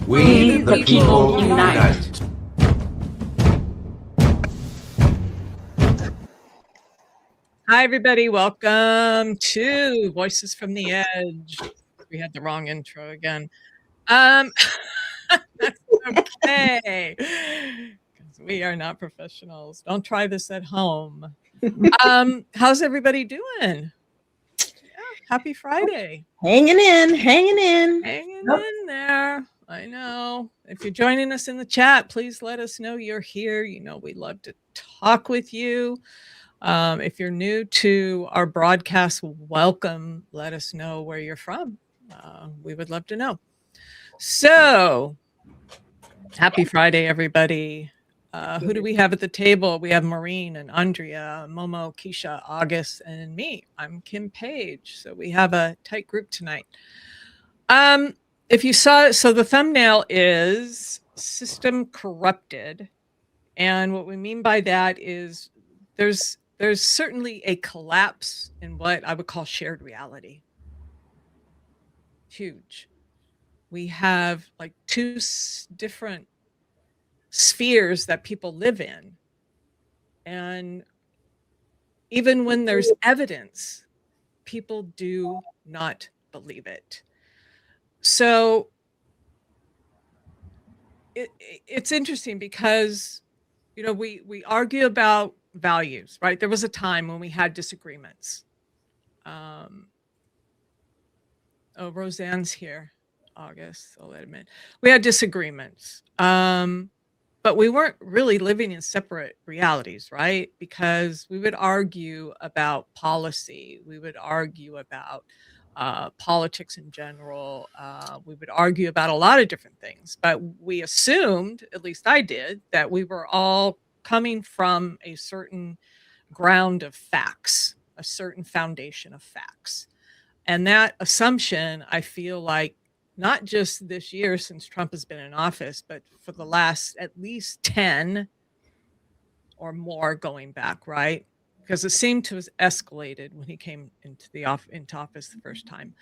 We the people unite. Hi, everybody. Welcome to Voices from the Edge. We had the wrong intro again. That's okay, because we are not professionals. Don't try this at home. How's everybody doing? Yeah, happy Friday. Hanging in. Hanging in there. I know. If you're joining us in the chat, please let us know you're here. You know, we love to talk with you. If you're new to our broadcast, welcome. Let us know where you're from. We would love to know. So, happy Friday, everybody. Who do we have at the table? We have Maureen and Andrea, Momo, Keisha, August, and me. I'm Kim Page. So we have a tight group tonight. If you saw, so the thumbnail is system corrupted. And what we mean by that is there's certainly a collapse in what I would call shared reality. Huge. We have like two different spheres that people live in. And even when there's evidence, people do not believe it. So it's interesting because, you know, we argue about values, right? There was a time when we had disagreements. Oh, Roseanne's here. August, I'll admit. We had disagreements. But we weren't really living in separate realities, right? Because we would argue about policy. We would argue about politics in general. We would argue about a lot of different things. But we assumed, at least I did, that we were all coming from a certain ground of facts, a certain foundation of facts. And that assumption, I feel like, not just this year since Trump has been in office, but for the last at least 10 or more going back, right? Because it seemed to have escalated when he came into office the first time.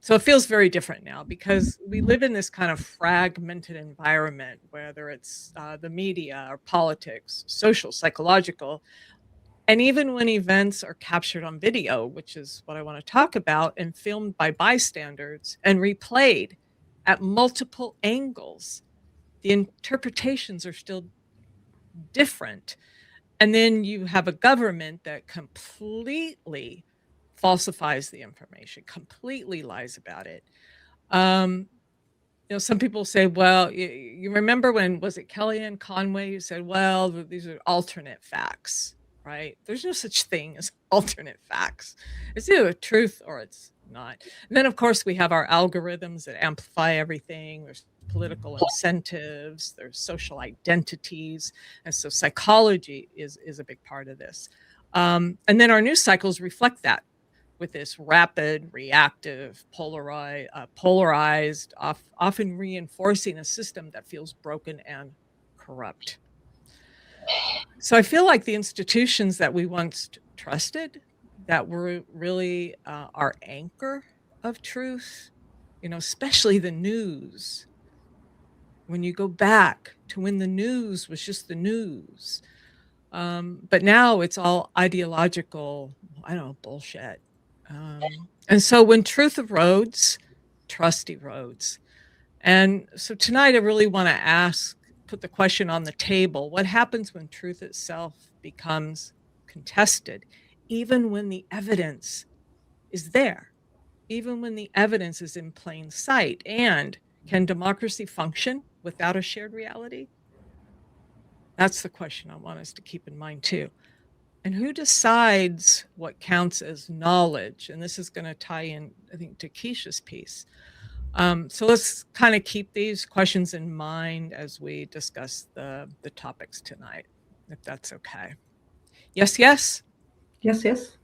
So it feels very different now because we live in this kind of fragmented environment, whether it's the media or politics, social, psychological. And even when events are captured on video, which is what I want to talk about, and filmed by bystanders and replayed at multiple angles, the interpretations are still different. And then you have a government that completely falsifies the information, completely lies about it. You know, some people say, well, you remember when, was it Kellyanne Conway who said, well, these are alternate facts, right? There's no such thing as alternate facts. It's either truth or it's not. And then, of course, we have our algorithms that amplify everything. There's political incentives, there's social identities. And so psychology is a big part of this. And then our news cycles reflect that, with this rapid, reactive, polarized, often reinforcing a system that feels broken and corrupt. So I feel like the institutions that we once trusted, that were really our anchor of truth, you know, especially the news. When you go back to when the news was just the news. But now it's all ideological, I don't know, bullshit. And so when truth erodes, trust erodes. And so tonight I really want to put the question on the table: what happens when truth itself becomes contested, even when the evidence is there, even when the evidence is in plain sight? And can democracy function without a shared reality? That's the question I want us to keep in mind too. And who decides what counts as knowledge? And this is going to tie in, I think, to Keisha's piece. So let's kind of keep these questions in mind as we discuss the topics tonight, if that's okay. Yes, yes? Yes, yes.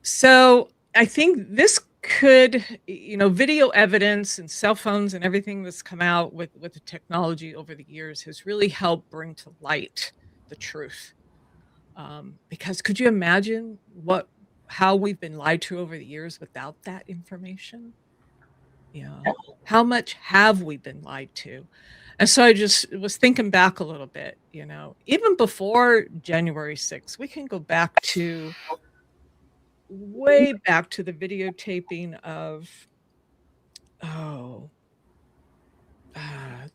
So I think this could, you know, video evidence and cell phones and everything that's come out with the technology over the years has really helped bring to light the truth. Because could you imagine how we've been lied to over the years without that information? How much have we been lied to? And so I just was thinking back a little bit, even before January 6th, we can go back to way back to the videotaping of,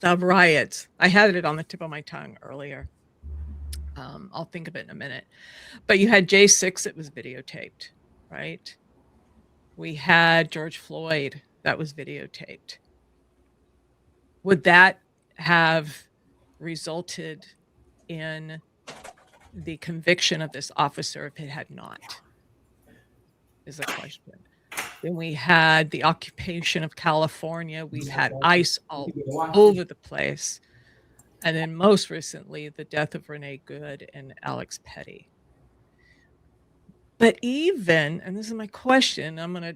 the riots. I had it on the tip of my tongue earlier. I'll think of it in a minute. But you had J6, it was videotaped, right? We had George Floyd, that was videotaped. Would that have resulted in the conviction of this officer if it had not? Is the question. Then we had the occupation of California. We had ICE all over the place. And then most recently, the death of Renee Good and Alex Petty. But even, and this is my question, I'm going to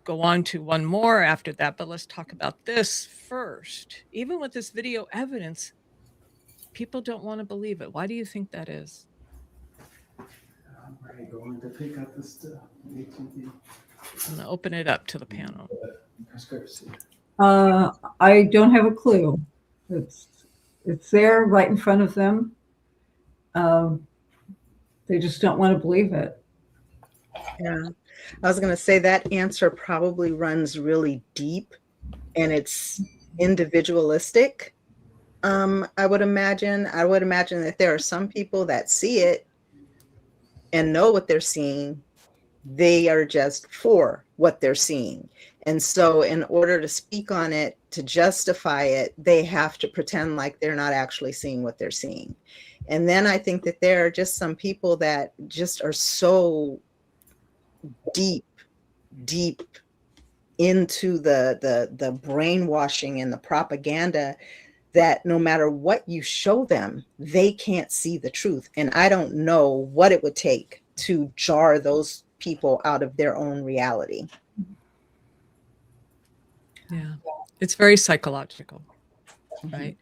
go on to one more after that, but let's talk about this first. Even with this video evidence, people don't want to believe it. Why do you think that is? I'm going to pick up the stuff. I'm going to open it up to the panel. I don't have a clue. It's there right in front of them. They just don't want to believe it. Yeah, I was going to say that answer probably runs really deep and it's individualistic. I would imagine that there are some people that see it and know what they're seeing. They are just for what they're seeing. And so in order to speak on it, to justify it, they have to pretend like they're not actually seeing what they're seeing. And then I think that there are just some people that just are so deep into the brainwashing and the propaganda that no matter what you show them, they can't see the truth. And I don't know what it would take to jar those people out of their own reality. Yeah, it's very psychological, right?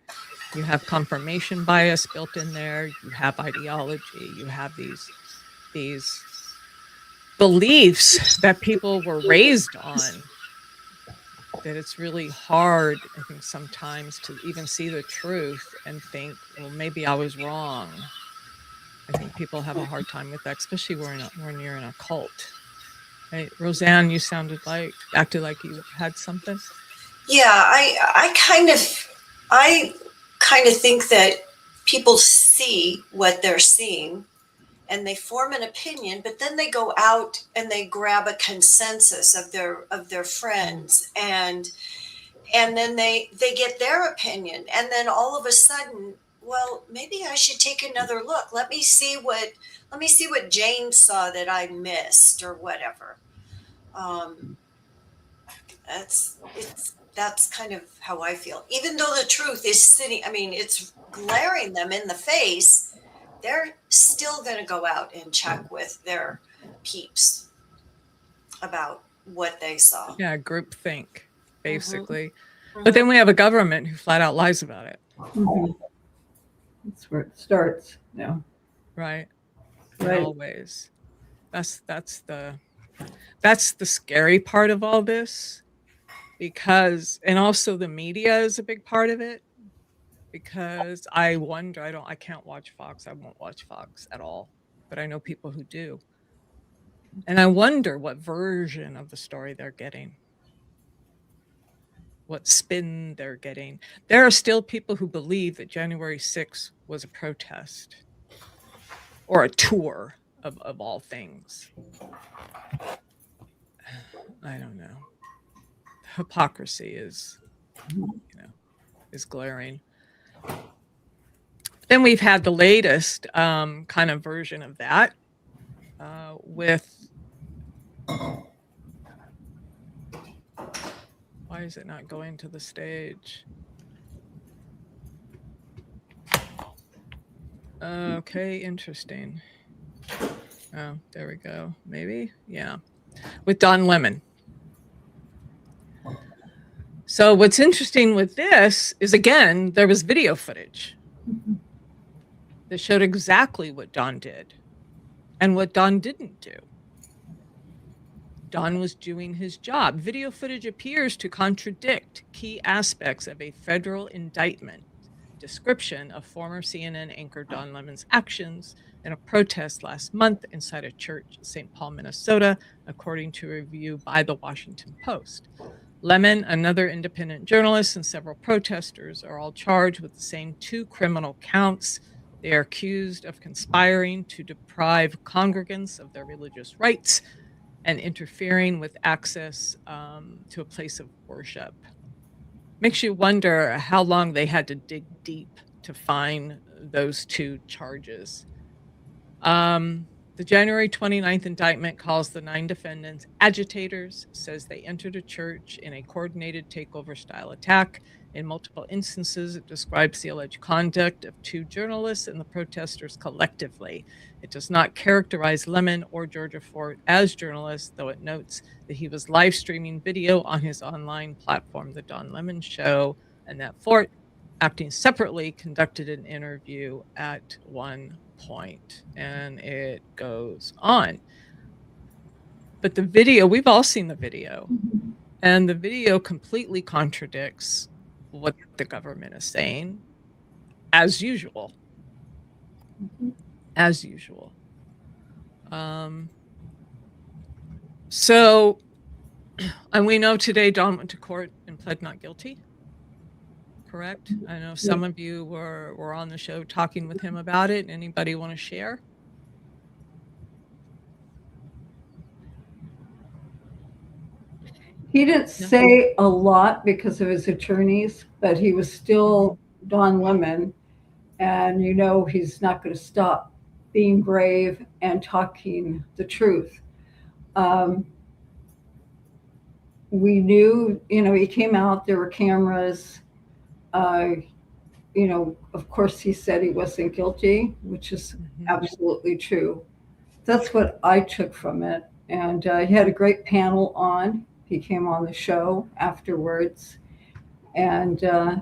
You have confirmation bias built in there. You have ideology. You have these beliefs that people were raised on, that it's really hard, I think, sometimes to even see the truth and think, well, maybe I was wrong. I think people have a hard time with that, especially when you're in a cult. Right? Roseanne, you acted like you had something. Yeah, I kind of think that people see what they're seeing and they form an opinion, but then they go out and they grab a consensus of their friends and then they get their opinion, and then all of a sudden, well, maybe I should take another look. Let me see what Jane saw that I missed or whatever. That's kind of how I feel. Even though the truth is sitting, it's glaring them in the face, they're still going to go out and check with their peeps about what they saw. Yeah, groupthink, basically. Mm-hmm. But then we have a government who flat out lies about it. Mm-hmm. That's where it starts. Yeah. Right. Always. That's the scary part of all this, because, and also the media is a big part of it, because I wonder, I can't watch Fox. I won't watch Fox at all, but I know people who do. And I wonder what version of the story they're getting, what spin they're getting. There are still people who believe that January 6th was a protest or a tour of all things. I don't know. Hypocrisy is glaring. Then we've had the latest kind of version of that with, why is it not going to the stage? Okay, interesting. Oh, there we go. Maybe, yeah. With Don Lemon. So what's interesting with this is, again, there was video footage that showed exactly what Don did and what Don didn't do. Don was doing his job. Video footage appears to contradict key aspects of a federal indictment description of former CNN anchor Don Lemon's actions in a protest last month inside a church in St. Paul, Minnesota, according to a review by the Washington Post. Lemon, another independent journalist, and several protesters are all charged with the same 2 criminal counts. They are accused of conspiring to deprive congregants of their religious rights and interfering with access to a place of worship. Makes you wonder how long they had to dig deep to find those 2 charges. The January 29th indictment calls the 9 defendants agitators, says they entered a church in a coordinated takeover style attack. In multiple instances, it describes the alleged conduct of 2 journalists and the protesters collectively. It does not characterize Lemon or Georgia Fort as journalists, though it notes that he was live streaming video on his online platform, The Don Lemon Show, and that Fort, acting separately, conducted an interview at one point. And it goes on. But the video, we've all seen the video, and the video completely contradicts what the government is saying, as usual. As usual. So, and we know today Don went to court and pled not guilty. Correct? I know some of you were on the show talking with him about it. Anybody want to share? He didn't say a lot because of his attorneys, but he was still Don Lemon. And you know he's not going to stop being brave and talking the truth. We knew, he came out, there were cameras. Of course, he said he wasn't guilty, which is absolutely true. That's what I took from it. And he had a great panel on. He came on the show afterwards. And it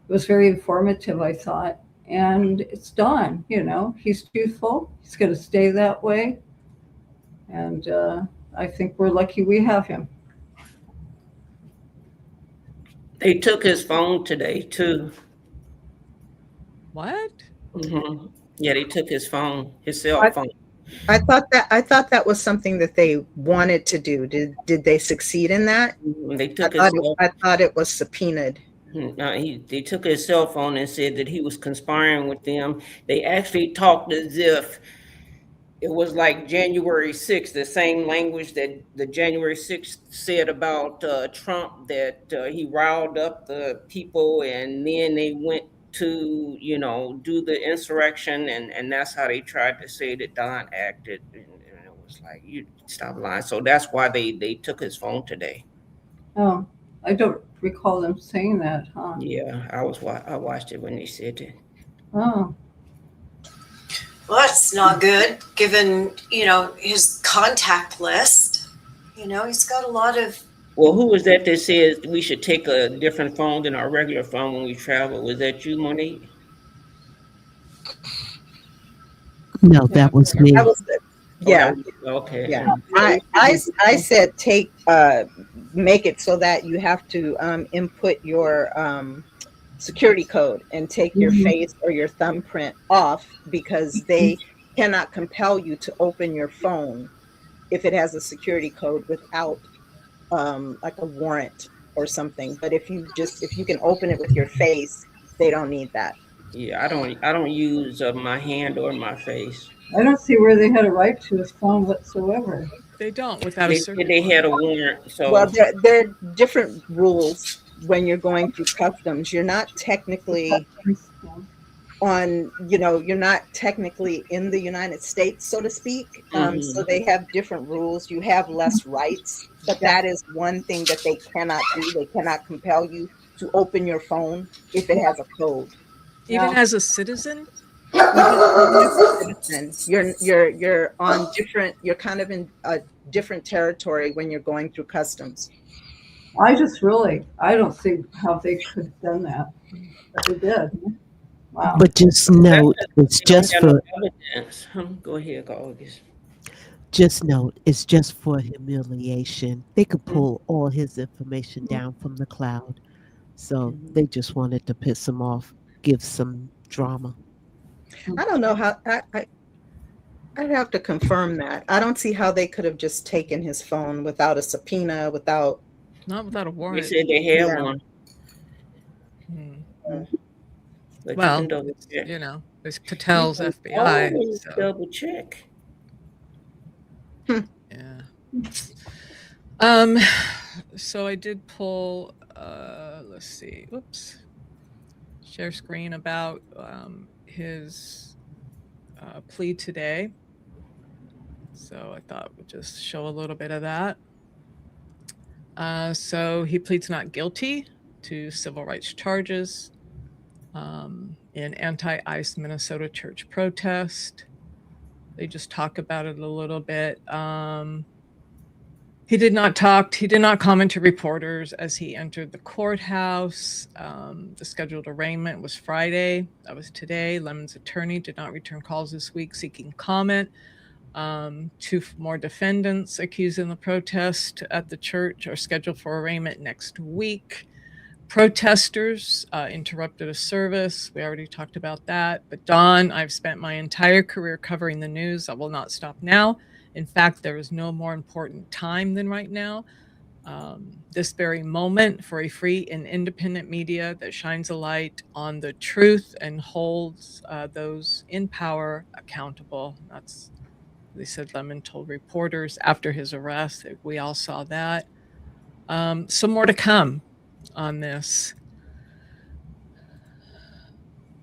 was very informative, I thought. And it's Don, he's truthful. He's going to stay that way. And I think we're lucky we have him. They took his phone today too. What? Mm-hmm. Yeah, they took his phone, his cell phone. I thought that was something that they wanted to do. Did they succeed in that? They took I thought it was subpoenaed. They took his cell phone and said that he was conspiring with them. They actually talked as if it was like January 6th, the same language that the January 6th said about Trump, that he riled up the people and then they went to, do the insurrection. And that's how they tried to say that Don acted. And it was like, you stop lying. So that's why they took his phone today. Oh, I don't recall them saying that, huh? Yeah, I watched it when they said it. Oh. Well, that's not good, given, his contact list. He's got a lot of... Well, who was that says we should take a different phone than our regular phone when we travel? Was that you, Monique? No, that was me. That was it. Yeah. Okay. Yeah. I said make it so that you have to input your security code and take your face or your thumbprint off, because they cannot compel you to open your phone if it has a security code without like a warrant or something. But if you can open it with your face, they don't need that. Yeah, I don't use my hand or my face. I don't see where they had a right to his phone whatsoever. They don't without a search. They had a warrant. So well, there are different rules when you're going through customs. You're not technically you're not technically in the United States, so to speak. So they have different rules. You have less rights, but that is one thing that they cannot do. They cannot compel you to open your phone if it has a code. Even as a citizen? You're on different, you're kind of in a different territory when you're going through customs. I don't see how they could have done that, but they did. Wow. But just note, it's just for Go ahead, August. Just note, it's just for humiliation. They could pull all his information down from the cloud. So they just wanted to piss him off, give some drama. I don't know how I'd have to confirm that. I don't see how they could have just taken his phone without a subpoena, without. Not without a They warrant. said they had Yeah. one. Hmm. But Well, you can double check. you know, it's Patel's You can FBI. always So, double check. yeah. So I did pull, let's see, whoops, share screen about his plea today. So I thought we'd just show a little bit of that. So he pleads not guilty to civil rights charges in anti-ICE Minnesota church protest. They just talk about it a little bit. He did not comment to reporters as he entered the courthouse. The scheduled arraignment was Friday. That was today. Lemon's attorney did not return calls this week seeking comment. 2 more defendants accused in the protest at the church are scheduled for arraignment next week. Protesters interrupted a service. We already talked about that. But Don, I've spent my entire career covering the news. I will not stop now. In fact, there is no more important time than right now. This very moment for a free and independent media that shines a light on the truth and holds those in power accountable. That's, they said Lemon told reporters after his arrest. We all saw that. Some more to come on this.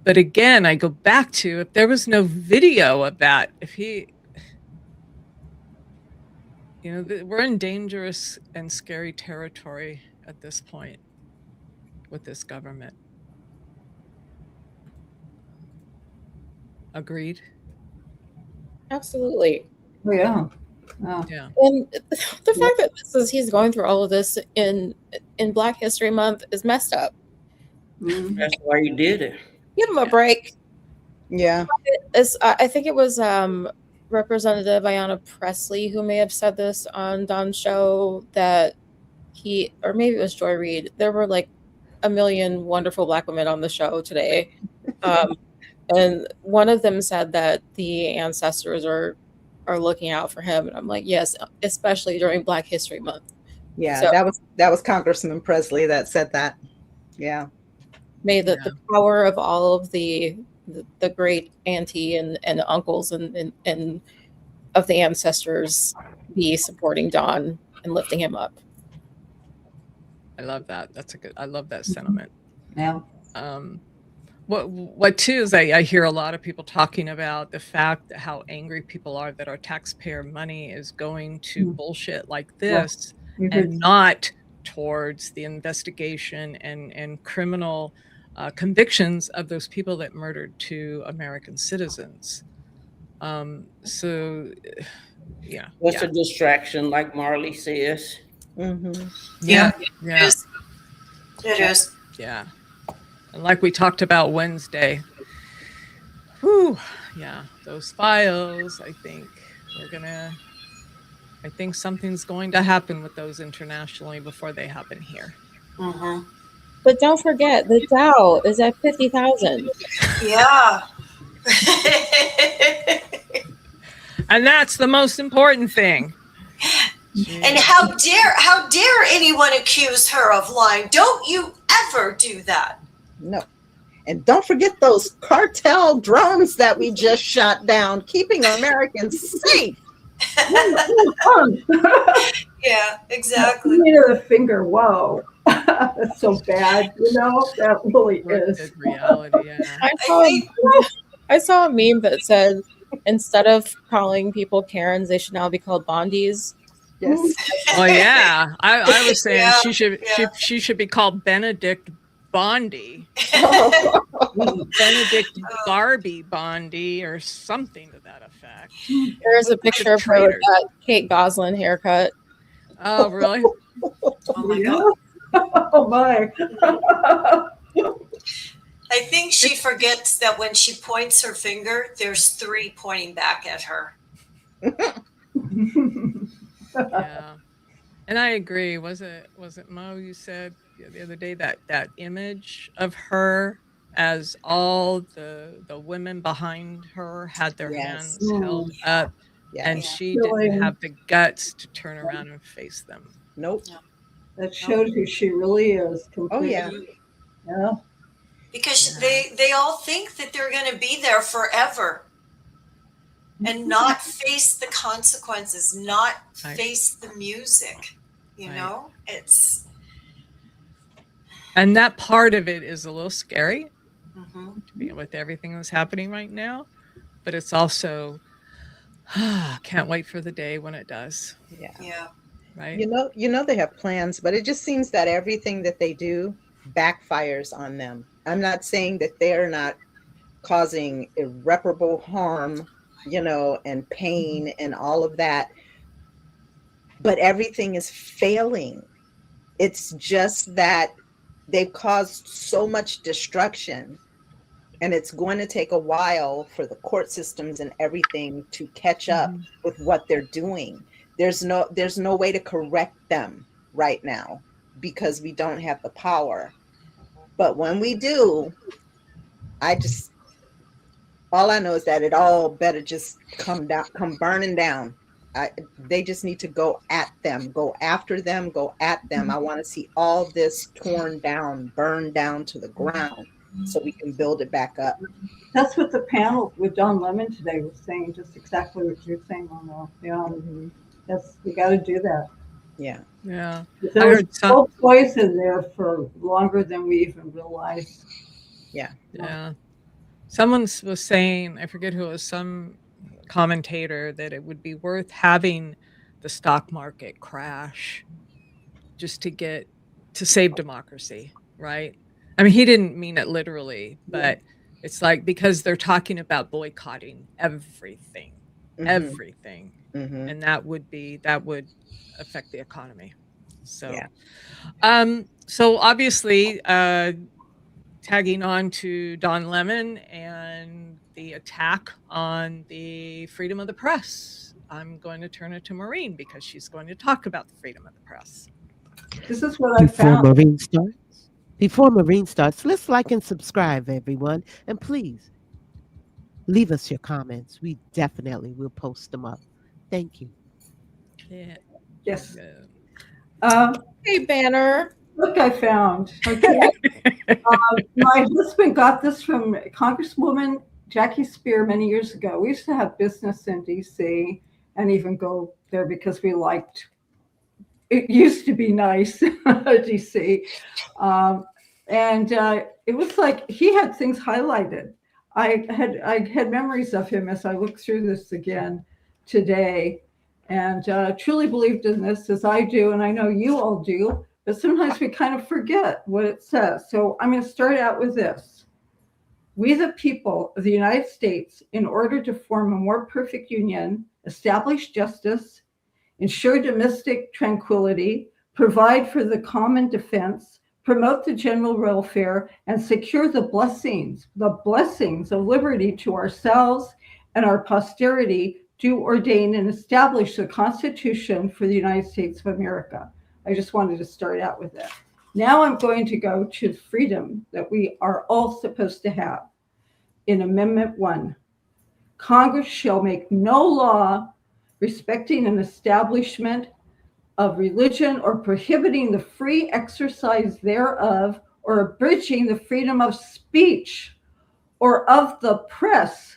But again, I go back to, if there was no video of that, if he, you know, we're in dangerous and scary territory at this point with this government. Agreed? Oh, Absolutely. yeah. Yeah. And the fact that he's going through all of this in Black History Month is messed up. Mhm. That's why you did it. Give him a break. Yeah. I think it was Representative Ayanna Presley who may have said this on Don's show, that he, or maybe it was Joy Reid, there were like a million wonderful Black women on the show today. And one of them said that the ancestors are looking out for him. And I'm like, yes, especially during Black History Month. Yeah. So- that was Congressman Presley that said that. Yeah. May the power of all of the great auntie and uncles and of the ancestors be supporting Don and lifting him up. I love that. That's a good, I love that sentiment. Yeah. What too is I hear a lot of people talking about the fact that how angry people are that our taxpayer money is going to bullshit like this and not towards the investigation and criminal convictions of those people that murdered 2 American citizens. So, yeah. That's a distraction, like Marley says. Mm-hmm. Yeah. It is. Yeah. And like we talked about Wednesday, whew, yeah, those files, I think something's going to happen with those internationally before they happen here. Mm-hmm. But don't forget, the Dow is at 50,000. Yeah. And that's the most important thing. And how dare anyone accuse her of lying? Don't you ever do that. No. And don't forget those cartel drones that we just shot down, keeping Americans safe. Yeah, exactly. The finger, whoa. That's so bad, you know? That really is. Good reality, yeah. I saw a meme that said, instead of calling people Karens, they should now be called Bondies. Yes. Oh yeah, I was saying Yeah, she should be called Benedict Bondi, Benedict Barbie Bondi, or something to that effect. There's a picture of her with that Kate Goslin haircut. Oh really? Oh my God. Oh my. I think she forgets that when she points her finger, there's 3 pointing back at her. Yeah. And I agree. Was it Mo, you said the other day that image of her as all the women behind her had their Yes. hands held up, and Yes. she didn't have the guts to turn around and face them. Nope. That showed who she really is completely. Oh, yeah. Yeah. Because Yeah. they all think that they're going to be there forever and not face the consequences, not Right. face the music. You Right. know, it's And that part of it is a little scary mhm. with everything that's happening right now, but it's also can't wait for the day when it does. Yeah. Yeah. Right. You know they have plans, but it just seems that everything that they do backfires on them. I'm not saying that they're not causing irreparable harm, and pain and all of that, but everything is failing. It's just that they've caused so much destruction, and it's going to take a while for the court systems and everything to catch up with what they're doing. There's no way to correct them right now because we don't have the power. But when we do, all I know is that it all better just come burning down. They just need to go at them, go after them, go at them. I want to see all this torn down, burned down to the ground so we can build it back up. That's what the panel with Don Lemon today was saying, just exactly what you're saying on the, we got to do that. Yeah. Yeah. There was no poison there for longer than we even realized. Yeah. Yeah. Someone was saying, I forget who it was, some commentator, that it would be worth having the stock market crash just to save democracy, right? I mean, he didn't mean it literally, but it's like, because they're talking about boycotting everything, everything. And that would affect the economy. So, so obviously, tagging on to Don Lemon and the attack on the freedom of the press, I'm going to turn it to Maureen because she's going to talk about the freedom of the press. This is what I found. Before Maureen starts, let's like and subscribe, everyone. And please, leave us your comments. We definitely will post them up. Thank you. Yeah. Yes. Hey, Banner. Look, I found. Okay. My husband got this from Congresswoman Jackie Spear many years ago. We used to have business in D.C. and even go there because we liked. It used to be nice, D.C. And it was like he had things highlighted. I had memories of him as I looked through this again today, and truly believed in this as I do, and I know you all do. But sometimes we kind of forget what it says. So I'm going to start out with this. We, the people of the United States, in order to form a more perfect union, establish justice, ensure domestic tranquility, provide for the common defense, promote the general welfare, and secure the blessings of liberty to ourselves and our posterity, do ordain and establish the Constitution for the United States of America. I just wanted to start out with that. Now I'm going to go to freedom that we are all supposed to have. In Amendment 1, Congress shall make no law respecting an establishment of religion or prohibiting the free exercise thereof or abridging the freedom of speech or of the press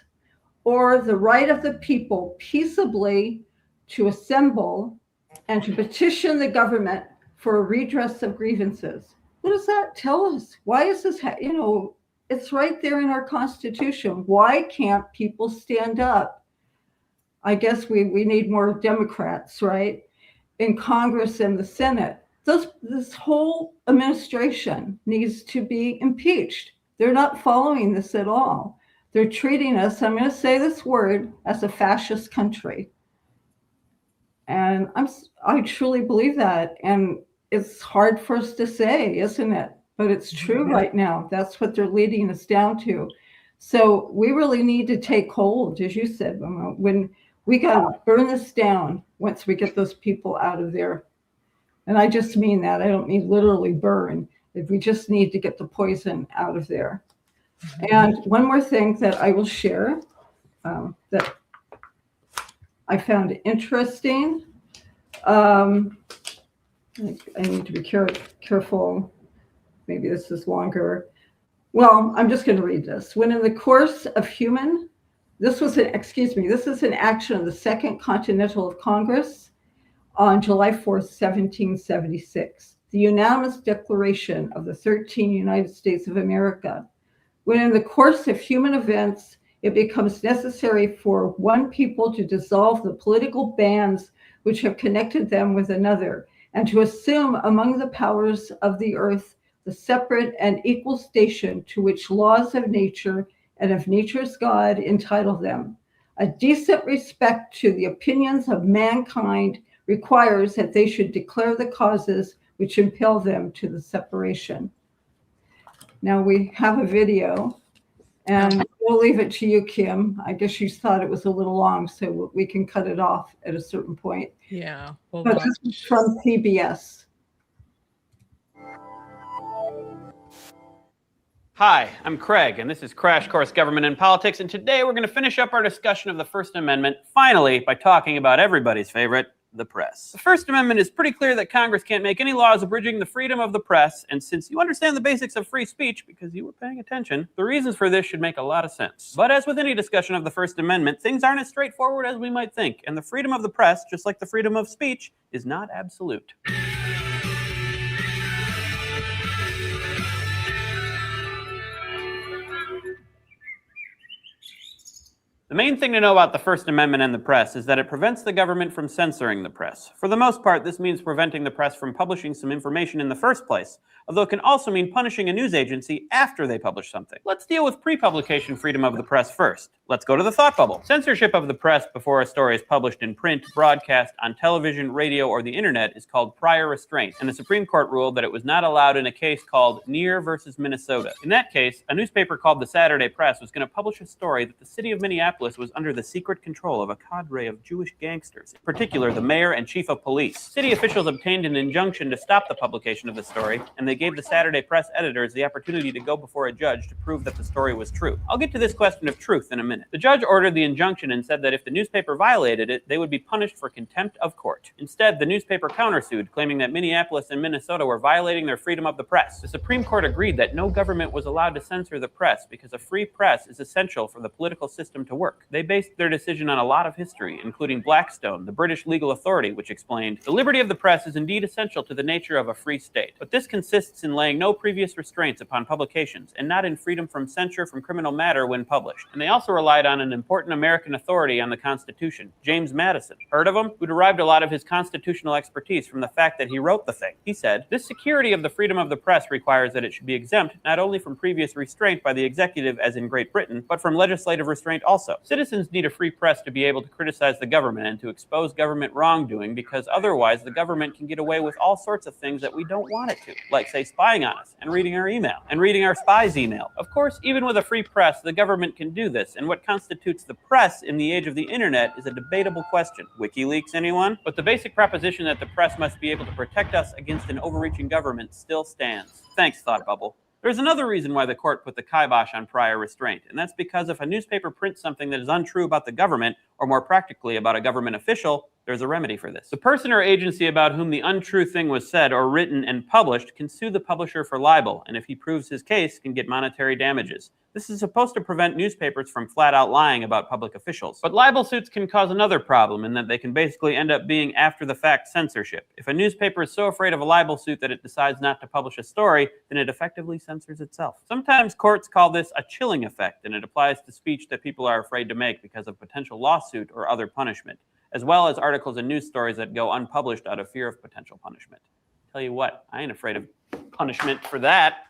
or the right of the people peaceably to assemble and to petition the government for a redress of grievances. What does that tell us? Why is this, it's right there in our Constitution. Why can't people stand up? I guess we need more Democrats, right? In Congress and the Senate. This whole administration needs to be impeached. They're not following this at all. They're treating us, I'm going to say this word, as a fascist country. And I truly believe that. And it's hard for us to say, isn't it? But it's true right now. That's what they're leading us down to. So we really need to take hold, as you said, when We got to burn this down once we get those people out of there. And I just mean that. I don't mean literally burn. If we just need to get the poison out of there. And one more thing that I will share that I found interesting. I need to be careful. Maybe this is longer. Well, I'm just going to read this. When in the course of this is an action of the Second Continental Congress on July 4th, 1776, the unanimous declaration of the 13 United States of America. When in the course of human events, it becomes necessary for one people to dissolve the political bands which have connected them with another, and to assume among the powers of the earth the separate and equal station to which laws of nature and of nature's God entitle them. A decent respect to the opinions of mankind requires that they should declare the causes which impel them to the separation. Now we have a video, and we'll leave it to you, Kim. I guess you thought it was a little long, so we can cut it off at a certain point. Yeah. But this is from PBS. Hi, I'm Craig, and this is Crash Course Government and Politics, and today we're going to finish up our discussion of the First Amendment, finally, by talking about everybody's favorite, the press. The First Amendment is pretty clear that Congress can't make any laws abridging the freedom of the press, and since you understand the basics of free speech, because you were paying attention, the reasons for this should make a lot of sense. But as with any discussion of the First Amendment, things aren't as straightforward as we might think, and the freedom of the press, just like the freedom of speech, is not absolute. The main thing to know about the First Amendment and the press is that it prevents the government from censoring the press. For the most part, this means preventing the press from publishing some information in the first place, although it can also mean punishing a news agency after they publish something. Let's deal with pre-publication freedom of the press first. Let's go to the thought bubble. Censorship of the press before a story is published in print, broadcast, on television, radio, or the internet is called prior restraint, and the Supreme Court ruled that it was not allowed in a case called Neer versus Minnesota. In that case, a newspaper called the Saturday Press was going to publish a story that the city of Minneapolis was under the secret control of a cadre of Jewish gangsters, in particular the mayor and chief of police. City officials obtained an injunction to stop the publication of the story, and they gave the Saturday Press editors the opportunity to go before a judge to prove that the story was true. I'll get to this question of truth in a minute. The judge ordered the injunction and said that if the newspaper violated it, they would be punished for contempt of court. Instead, the newspaper countersued, claiming that Minneapolis and Minnesota were violating their freedom of the press. The Supreme Court agreed that no government was allowed to censor the press because a free press is essential for the political system to work. They based their decision on a lot of history, including Blackstone, the British legal authority, which explained, "The liberty of the press is indeed essential to the nature of a free state, but this consists in laying no previous restraints upon publications, and not in freedom from censure from criminal matter when published." And they also relied on an important American authority on the Constitution, James Madison. Heard of him? Who derived a lot of his constitutional expertise from the fact that he wrote the thing. He said, "This security of the freedom of the press requires that it should be exempt not only from previous restraint by the executive as in Great Britain, but from legislative restraint also. Citizens need a free press to be able to criticize the government and to expose government wrongdoing, because otherwise the government can get away with all sorts of things that we don't want it to, like say spying on us and reading our email and reading our spies' email. Of course, even with a free press, the government can do this, and what constitutes the press in the age of the internet is a debatable question. WikiLeaks, anyone? But the basic proposition that the press must be able to protect us against an overreaching government still stands. Thanks, Thought Bubble. There's another reason why the court put the kibosh on prior restraint, and that's because if a newspaper prints something that is untrue about the government, or more practically about a government official, there's a remedy for this. The person or agency about whom the untrue thing was said or written and published can sue the publisher for libel, and if he proves his case, can get monetary damages. This is supposed to prevent newspapers from flat out lying about public officials. But libel suits can cause another problem in that they can basically end up being after-the-fact censorship. If a newspaper is so afraid of a libel suit that it decides not to publish a story, then it effectively censors itself. Sometimes courts call this a chilling effect, and it applies to speech that people are afraid to make because of potential lawsuit or other punishment, as well as articles and news stories that go unpublished out of fear of potential punishment. Tell you what, I ain't afraid of punishment for that.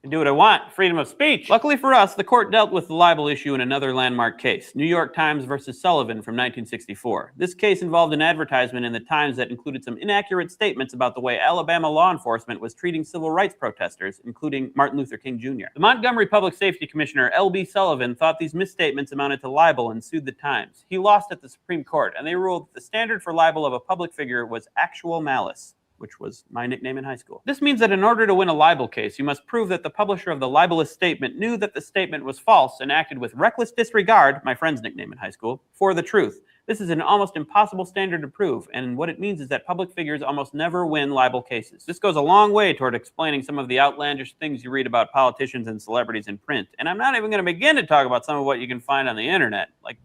can do what I want. Freedom of speech. Luckily for us, the court dealt with the libel issue in another landmark case, New York Times versus Sullivan from 1964. This case involved an advertisement in the Times that included some inaccurate statements about the way Alabama law enforcement was treating civil rights protesters, including Martin Luther King Jr. The Montgomery Public Safety Commissioner L.B. Sullivan thought these misstatements amounted to libel and sued the Times. He lost at the Supreme Court, and they ruled that the standard for libel of a public figure was actual malice, which was my nickname in high school. This means that in order to win a libel case, you must prove that the publisher of the libelous statement knew that the statement was false and acted with reckless disregard, my friend's nickname in high school, for the truth. This is an almost impossible standard to prove, and what it means is that public figures almost never win libel cases. This goes a long way toward explaining some of the outlandish things you read about politicians and celebrities in print, and I'm not even going to begin to talk about some of what you can find on the internet, like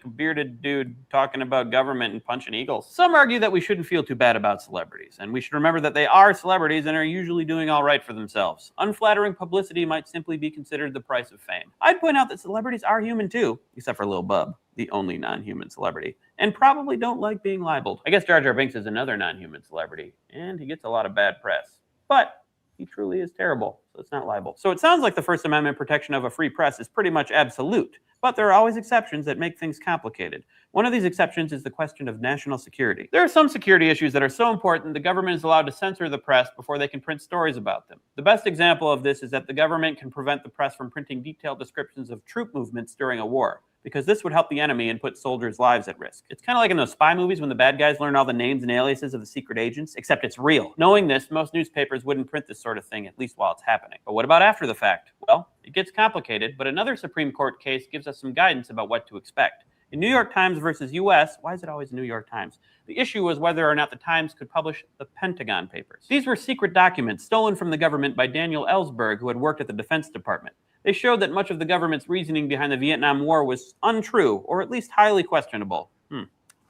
a bearded dude talking about government and punching eagles. Some argue that we shouldn't feel too bad about celebrities, and we should remember that they are celebrities and are usually doing all right for themselves. Unflattering publicity might simply be considered the price of fame. I'd point out that celebrities are human too, except for Lil Bub, the only non-human celebrity, and probably don't like being libeled. I guess Jar Jar Binks is another non-human celebrity, and he gets a lot of bad press. But he truly is terrible, so it's not libel. So it sounds like the First Amendment protection of a free press is pretty much absolute, but there are always exceptions that make things complicated. One of these exceptions is the question of national security. There are some security issues that are so important the government is allowed to censor the press before they can print stories about them. The best example of this is that the government can prevent the press from printing detailed descriptions of troop movements during a war, because this would help the enemy and put soldiers' lives at risk. It's kind of like in those spy movies when the bad guys learn all the names and aliases of the secret agents, except it's real. Knowing this, most newspapers wouldn't print this sort of thing, at least while it's happening. But what about after the fact? Well, it gets complicated, but another Supreme Court case gives us some guidance about what to expect. In New York Times versus US, why is it always New York Times? The issue was whether or not the Times could publish the Pentagon Papers. These were secret documents stolen from the government by Daniel Ellsberg, who had worked at the Defense Department. They showed that much of the government's reasoning behind the Vietnam War was untrue, or at least highly questionable.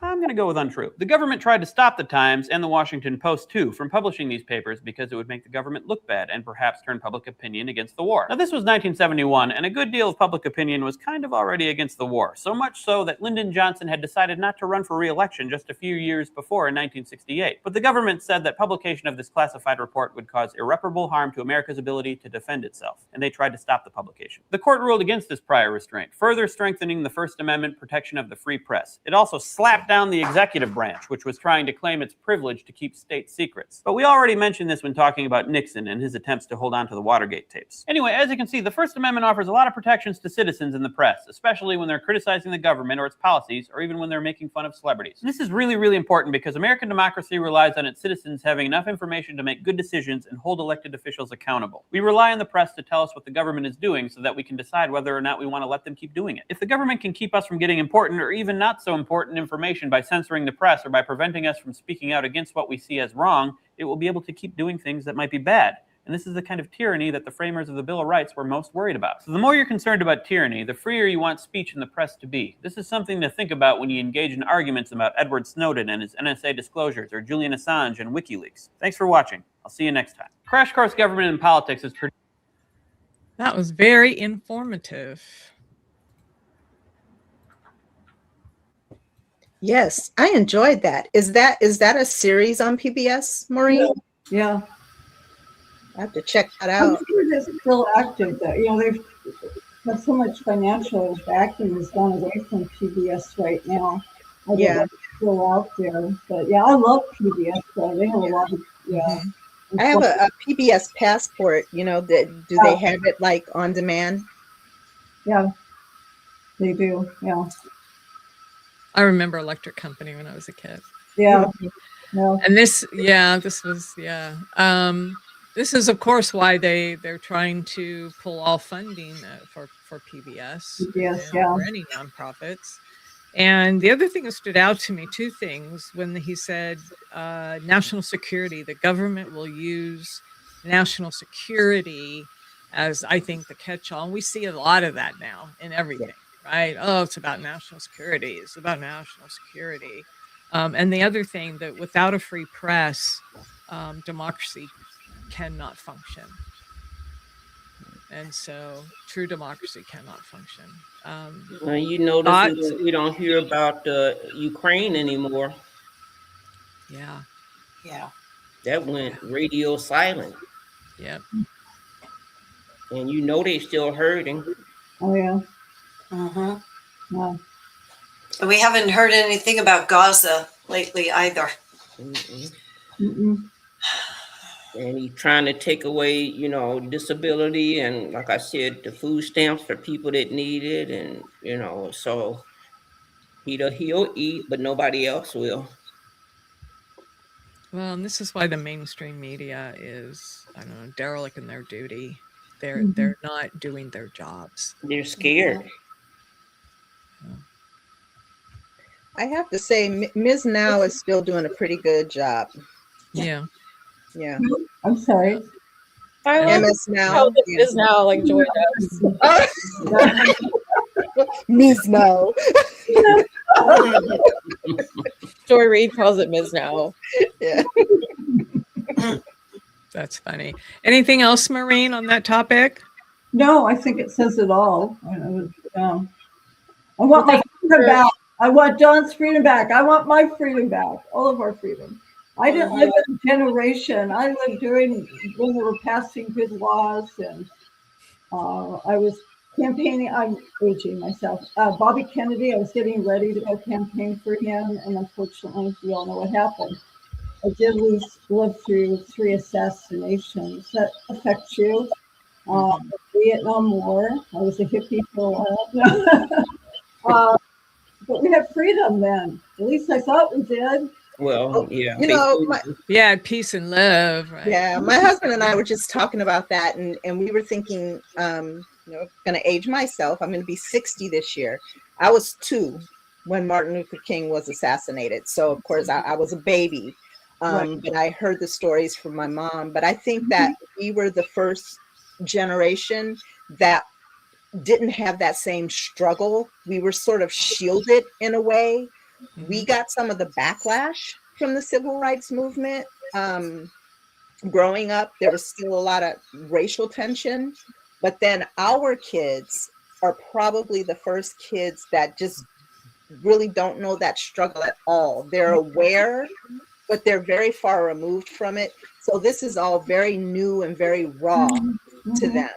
I'm going to go with untrue. The government tried to stop the Times and the Washington Post, too, from publishing these papers because it would make the government look bad and perhaps turn public opinion against the war. Now, this was 1971, and a good deal of public opinion was kind of already against the war, so much so that Lyndon Johnson had decided not to run for re-election just a few years before in 1968. But the government said that publication of this classified report would cause irreparable harm to America's ability to defend itself, and they tried to stop the publication. The court ruled against this prior restraint, further strengthening the First Amendment protection of the free press. It also slapped down the executive branch, which was trying to claim its privilege to keep state secrets. But we already mentioned this when talking about Nixon and his attempts to hold on to the Watergate tapes. Anyway, as you can see, the First Amendment offers a lot of protections to citizens in the press, especially when they're criticizing the government or its policies, or even when they're making fun of celebrities. And this is really, really important because American democracy relies on its citizens having enough information to make good decisions and hold elected officials accountable. We rely on the press to tell us what the government is doing so that we can decide whether or not we want to let them keep doing it. If the government can keep us from getting important or even not so important information by censoring the press or by preventing us from speaking out against what we see as wrong, it will be able to keep doing things that might be bad. And this is the kind of tyranny that the framers of the Bill of Rights were most worried about. So the more you're concerned about tyranny, the freer you want speech in the press to be. This is something to think about when you engage in arguments about Edward Snowden and his NSA disclosures, or Julian Assange and WikiLeaks. Thanks for watching. I'll see you next time. Crash Course Government and Politics is produced. That was very informative. Yes, I enjoyed that. Is that a series on PBS, Maureen? Yeah. I have to check that I'm out. sure they're still active though. You know, they've got so much financial backing has gone away from PBS right now. I don't know if it's still out there. But yeah, I love PBS though. They have a lot of I have a PBS passport, do they have it like on demand? Yeah, they do. Yeah. I remember Electric Company when I was a kid. Yeah. No. And this is of course why they're trying to pull all funding for PBS or any nonprofits. And the other thing that stood out to me, two things, when he said national security, the government will use national security as, I think, the catch-all. And we see a lot of that now in everything, right? Oh, it's about national security. It's about national security. And the other thing, that without a free press, democracy cannot function. And so true democracy cannot function. You notice we don't hear about Ukraine anymore. Yeah. Yeah. That went radio silent. Yep. And you know they still hurting. Oh yeah. Mm-hmm. Yeah. And we haven't heard anything about Gaza lately either. Mm-mm. Mm-mm. And he's trying to take away, you know, disability and, like I said, the food stamps for people that need it, and you know, so he'll eat, but nobody else will. Well, and this is why the mainstream media is, I don't know, derelict in their duty. They're Mhm. they're not doing their jobs. They're scared. I have to say, Ms. Now is still doing a pretty good job. Yeah. Yeah. I'm sorry. I Yeah. love MS Now. how it Yeah. is now, like Joy does. Ms. Now. Joy Reid calls it Ms. Now. Yeah. That's funny. Anything else, Maureen, on that topic? No, I think it says it all. I want my freedom back. I want John's freedom back. I want my freedom back. All of our freedom. I didn't live in a generation. I lived during when they were passing good laws, and I was campaigning. I'm aging myself. Bobby Kennedy. I was getting ready to go campaign for him, and unfortunately, we all know what happened. I did live through 3 assassinations. That affects you. Vietnam War. I was a hippie for a while. But we had freedom then. At least I thought we did. Well, yeah. You know, Yeah, peace and love, right? yeah, my husband and I were just talking about that, and we were thinking, you know, going to age myself. I'm going to be 60 this year. I was 2 when Martin Luther King was assassinated. So, of course, I was a baby. Right. But I heard the stories from my mom. But I think that we were the first generation that didn't have that same struggle. We were sort of shielded in a way. We got some of the backlash from the civil rights movement. Growing up, there was still a lot of racial tension, but then our kids are probably the first kids that just really don't know that struggle at all. They're aware, but they're very far removed from it. So this is all very new and very raw to them.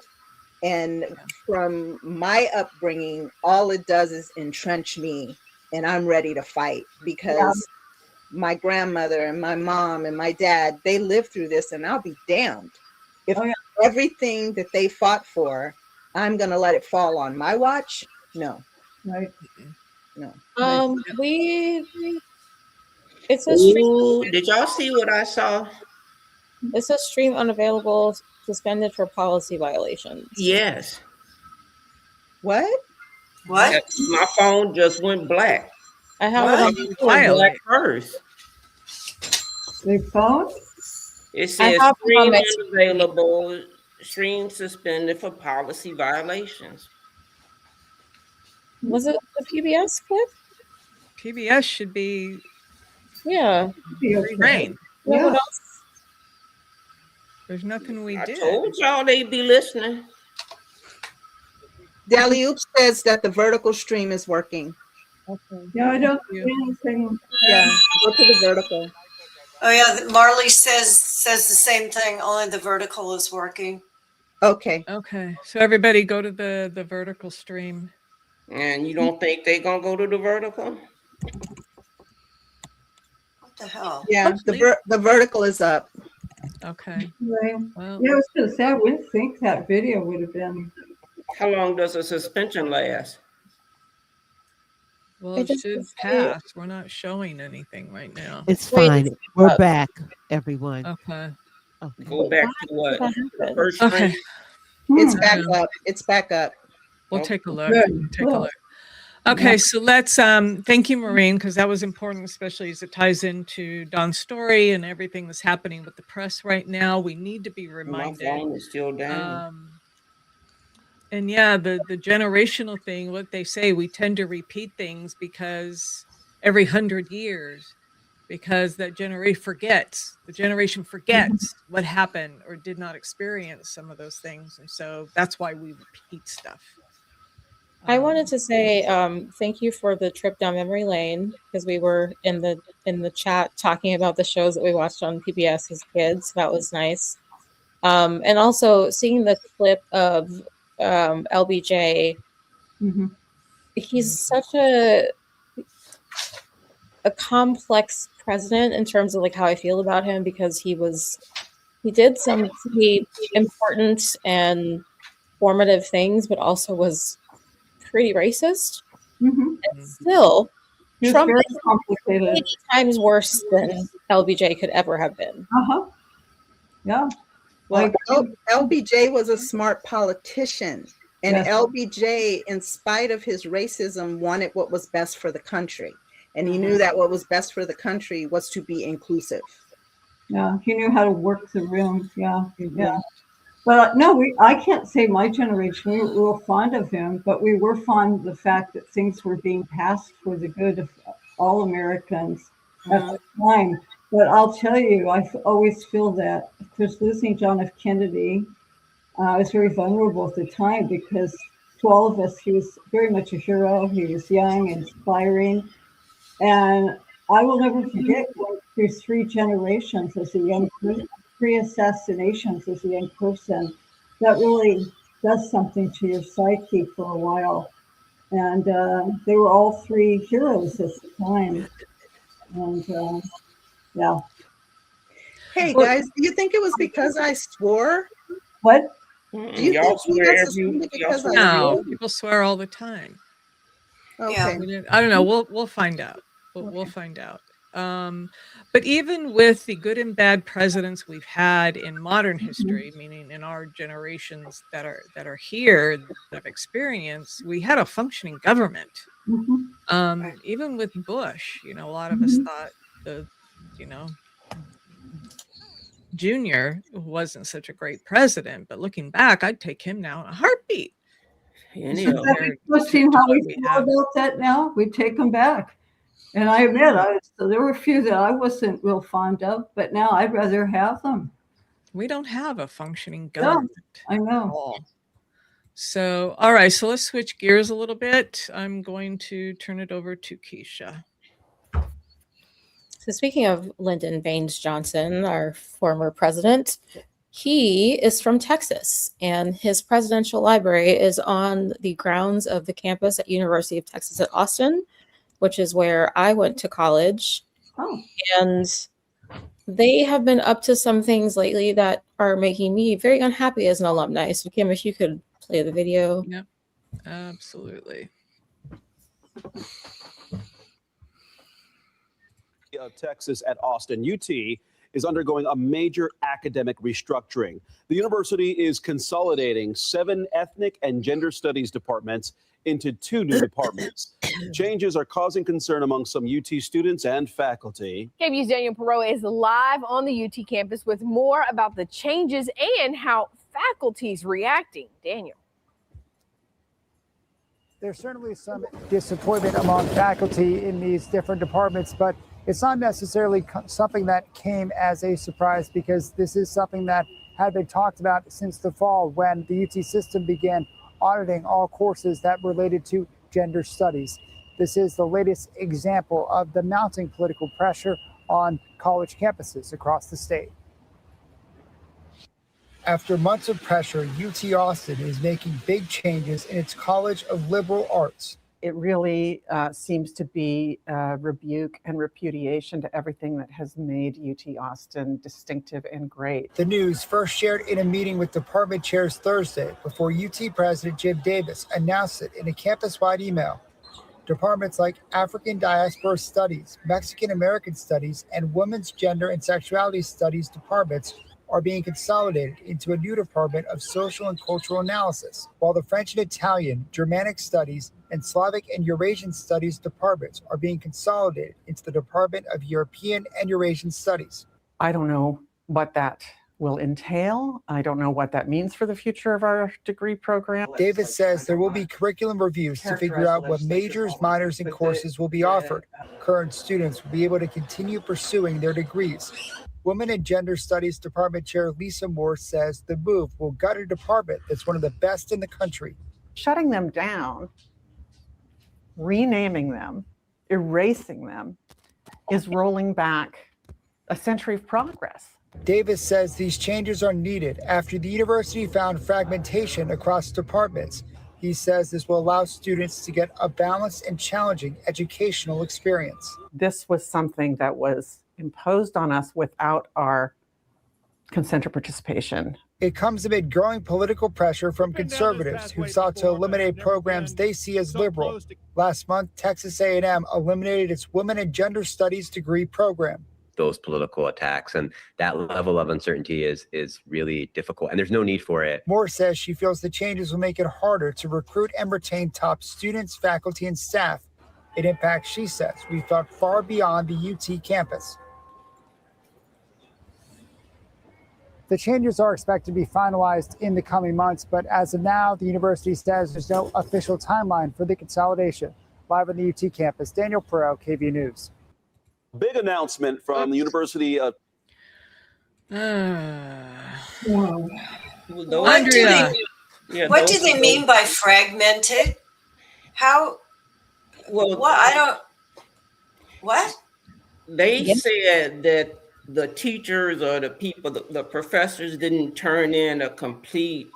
And from my upbringing, all it does is entrench me, and I'm ready to fight because my grandmother and my mom and my dad, they lived through this, and I'll be damned if everything that they fought for, I'm going to let it fall on my watch. No. Right. No. It's a stream. Ooh, did y'all see what I saw? It's a stream unavailable, suspended for policy violations. Yes. What? What? My phone just went black. I have it on It went black first. Your phone? It says have it stream on my unavailable, stream suspended for policy violations. Was it the PBS clip? PBS should be Yeah. free reign. Yeah. What else? There's nothing we I did. told y'all they'd be listening. Dally Oop says that the vertical stream is working. Okay. Yeah, I don't see anything. Yeah, go to the vertical. Oh yeah, Marley says the same thing. Only the vertical is working. Okay. Okay. So everybody go to the vertical stream. And you don't think they're going to go to the vertical? What the hell? Yeah, the vertical is up. Okay. Right. Well, Yeah, I was going to say, I wouldn't think that video would have been. How long does a suspension last? well, I it just should say- pass. We're not showing anything right now. It's Wait, fine. We're back, everyone. Okay. Okay. Go back to what? What The happened? first Okay. stream? It's back up. It's back up. We'll Okay. take a look. Good. Take a Cool. look. Okay, so let's thank you, Maureen, because that was important, especially as it ties into Don's story and everything that's happening with the press right now. We need to be My reminded. phone is still down. And yeah, the generational thing, what they say, we tend to repeat things because every 100 years, because that generation forgets. The generation forgets what happened or did not experience some of those things, and so that's why we repeat stuff. I wanted to say thank you for the trip down memory lane because we were in the chat talking about the shows that we watched on PBS as kids. That was nice. And also seeing the clip of LBJ, Mhm. he's such a complex president in terms of like how I feel about him, because he did some pretty important and formative things, but also was pretty racist. Mhm. And still, He was Trump very is complicated. 80 times worse than LBJ could ever have been. Yeah. Well, LBJ was a smart politician, and Yes. LBJ, in spite of his racism, wanted what was best for the country. And he knew that what was best for the country was to be inclusive. Yeah, he knew how to work the room. Yeah, Mhm. yeah. But no, I can't say my generation, we were real fond of him, but we were fond of the fact that things were being passed for the good of all Americans at the time. But I'll tell you, always feel that, of course, losing John F. Kennedy, I was very vulnerable at the time, because to all of us, he was very much a hero. He was young, inspiring. And I will never forget going through 3 generations as a young person, 3 assassinations as a young person. That really does something to your psyche for a while. And they were all 3 heroes at the time. And yeah. Hey guys, do you think it was because I swore? What? Do you Y'all think we swear got every suspended because I No, swore? people swear all the time. Okay. I don't know. We'll find out. We'll find out. But even with the good and bad presidents we've had in modern history, meaning in our generations that are here, that have experience, we had a functioning government. Even with Bush, a lot of us thought Junior wasn't such a great president, but looking back, I'd take him now in a heartbeat. We've seen how we feel about that now. We take them back. And I admit, so there were a few that I wasn't real fond of, but now I'd rather have them. We don't have a functioning government. Yeah, I know. So, all right, so let's switch gears a little bit. I'm going to turn it over to Keisha. So speaking of Lyndon Baines Johnson, our former president, he is from Texas, and his presidential library is on the grounds of the campus at University of Texas at Austin, which is where I went to college. And they have been up to some things lately that are making me very unhappy as an alumni. So Kim, if you could play the video. Yep, absolutely. Of Texas at Austin, UT is undergoing a major academic restructuring. The university is consolidating 7 ethnic and gender studies departments into 2 new departments. Changes are causing concern among some UT students and faculty. KBU's Daniel Perot is live on the UT campus with more about the changes and how faculty's reacting. Daniel. There's certainly some disappointment among faculty in these different departments, but it's not necessarily something that came as a surprise, because this is something that had been talked about since the fall, when the UT system began auditing all courses that related to gender studies. This is the latest example of the mounting political pressure on college campuses across the state. After months of pressure, UT Austin is making big changes in its College of Liberal Arts. It really seems to be a rebuke and repudiation to everything that has made UT Austin distinctive and great. The news first shared in a meeting with department chairs Thursday before UT President Jim Davis announced it in a campus-wide email. Departments like African Diaspora Studies, Mexican American Studies, and Women's Gender and Sexuality Studies departments are being consolidated into a new department of social and cultural analysis, while the French and Italian, Germanic Studies, and Slavic and Eurasian Studies departments are being consolidated into the Department of European and Eurasian Studies. I don't know what that will entail. I don't know what that means for the future of our degree program. Davis says there will be curriculum reviews to figure out what majors, minors, and courses will be offered. Current students will be able to continue pursuing their degrees. Women and Gender Studies Department Chair Lisa Moore says the move will gut a department that's one of the best in the country. Shutting them down, renaming them, erasing them is rolling back a century of progress. Davis says these changes are needed after the university found fragmentation across departments. He says this will allow students to get a balanced and challenging educational experience. This was something that was imposed on us without our consent or participation. It comes amid growing political pressure from conservatives who sought to eliminate programs they see as liberal. Last month, Texas A&M eliminated its Women and Gender Studies degree program. Those political attacks and that level of uncertainty is really difficult, and there's no need for it. Moore says she feels the changes will make it harder to recruit and retain top students, faculty, and staff. It impacts, she says, we thought far beyond the UT campus. The changes are expected to be finalized in the coming months, but as of now, the university says there's no official timeline for the consolidation. Live on the UT campus, Daniel Perot, KVUE News. Big announcement from the University of... What do they mean by fragmented? How? Well, what? I don't. What? They said that the teachers or the people, the professors didn't turn in a complete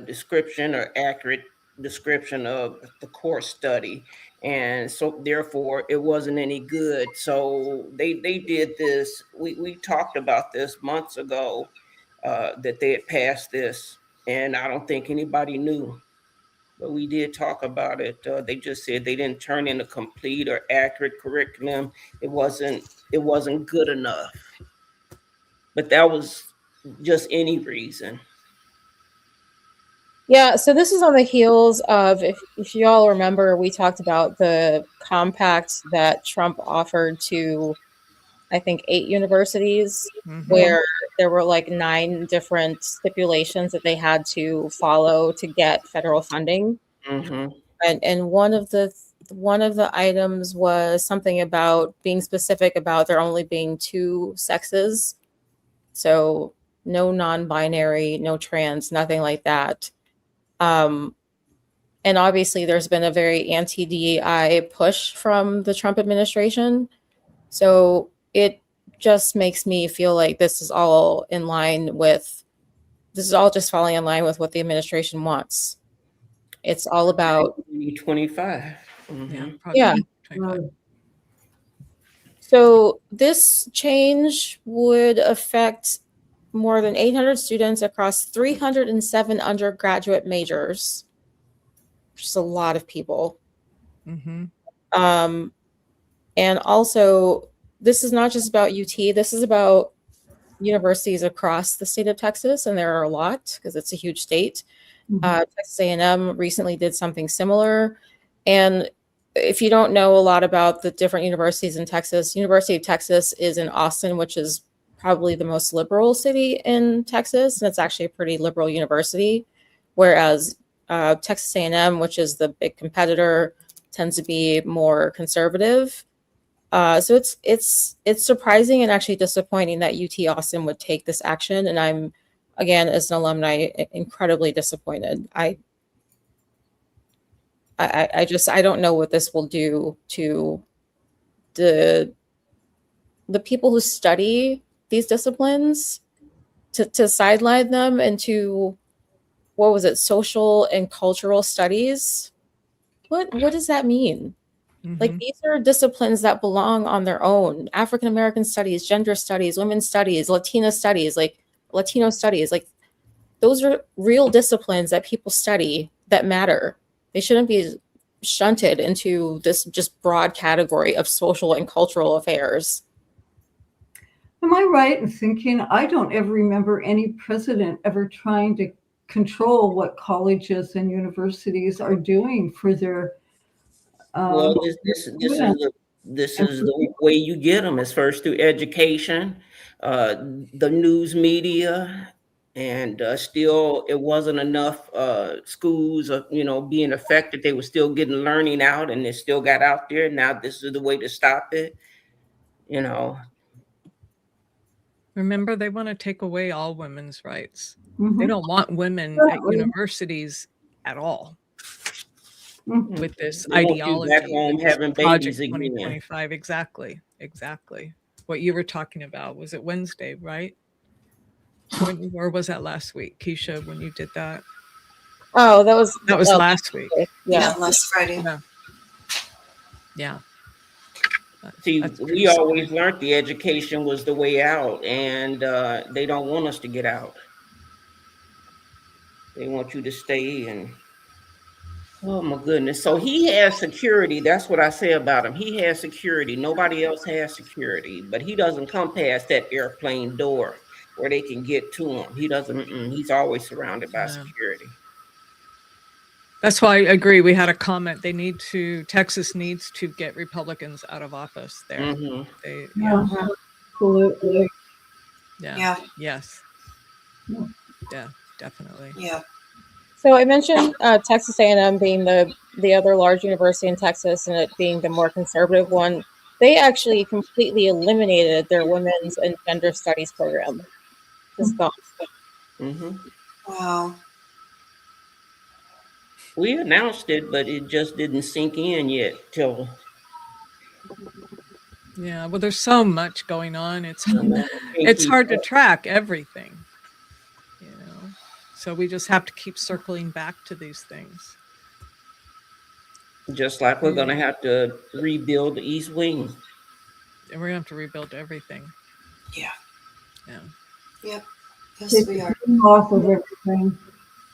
description or accurate description of the course study. And so therefore it wasn't any good. So they did this. We talked about this months ago, that they had passed this, and I don't think anybody knew. But we did talk about it. They just said they didn't turn in a complete or accurate curriculum. It wasn't good enough. But that was just any reason. Yeah, so this is on the heels of, if you all remember, we talked about the compact that Trump offered to, I think, 8 universities, where there were like 9 different stipulations that they had to follow to get federal funding. And one of the items was something about being specific about there only being 2 sexes. So no non-binary, no trans, nothing like that. And obviously there's been a very anti-DEI push from the Trump administration. So it just makes me feel like this is all just falling in line with what the administration wants. It's all about 25. Yeah. So this change would affect more than 800 students across 307 undergraduate majors, which is a lot of people. And also, this is not just about UT. This is about universities across the state of Texas, and there are a lot because it's a huge state. Texas A&M recently did something similar. And if you don't know a lot about the different universities in Texas, University of Texas is in Austin, which is probably the most liberal city in Texas, and it's actually a pretty liberal university, whereas Texas A&M, which is the big competitor, tends to be more conservative. So it's surprising and actually disappointing that UT Austin would take this action, and I'm, again, as an alumni, incredibly disappointed. I don't know what this will do to the people who study these disciplines, to sideline them into, what was it, social and cultural studies? What does that mean? Like, these are disciplines that belong on their own. African American studies, gender studies, women's studies, Latino studies, like those are real disciplines that people study that matter. They shouldn't be shunted into this just broad category of social and cultural affairs. Am I right in thinking I don't ever remember any president ever trying to control what colleges and universities are doing for their Well, this is the way you get them, is first through education, the news media, and still it wasn't enough schools, being affected. They were still getting learning out, and it still got out there. Now this is the way to stop it. Remember, they want to take away all women's rights. They don't want women at universities at all. With this They want you ideology, back home having Project babies again. 2025, exactly. What you were talking about, was it Wednesday, right? Or was that last week, Keisha, when you did that? Oh, that was last week. Yeah. Last Friday. Yeah. See, That's we pretty always learned the education was the way out, and they don't want us to get out. They want you to stay and, oh my goodness. So he has security. That's what I say about him. He has security. Nobody else has security, but he doesn't come past that airplane door where they can get to him. He doesn't, he's always surrounded by security. That's why I agree. We had a comment. Texas needs to get Republicans out of office there. Absolutely. Yeah. Yes. Yeah, definitely. Yeah. So I mentioned Texas A&M being the other large university in Texas and it being the more conservative one. They actually completely eliminated their women's and gender studies program. Just gone. Wow. We announced it, but it just didn't sink in yet till. Yeah, well, there's so much going on. It's hard to track everything, you know. So we just have to keep circling back to these things. Just like we're going to have to rebuild the East Wing. And we're going to have to rebuild everything. Yeah. Yeah. Yep. Yes, we are. Off of everything.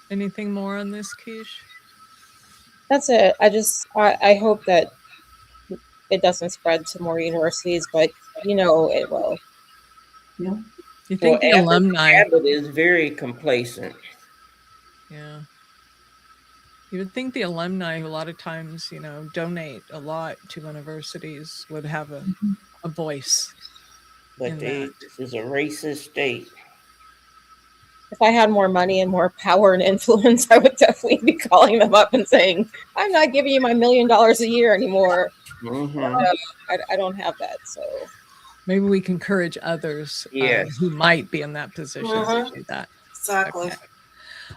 Anything more on this, Keish? That's it. I hope that it doesn't spread to more universities, but it will. Yeah. You think the alumni Abbott is very complacent. Yeah. You would think the alumni, who a lot of times, donate a lot to universities, would have a voice. But this is a racist state. If I had more money and more power and influence, I would definitely be calling them up and saying, I'm not giving you my $1 million a year anymore. I don't have that. So maybe we can encourage others who might be in that position to do that. Exactly. Okay.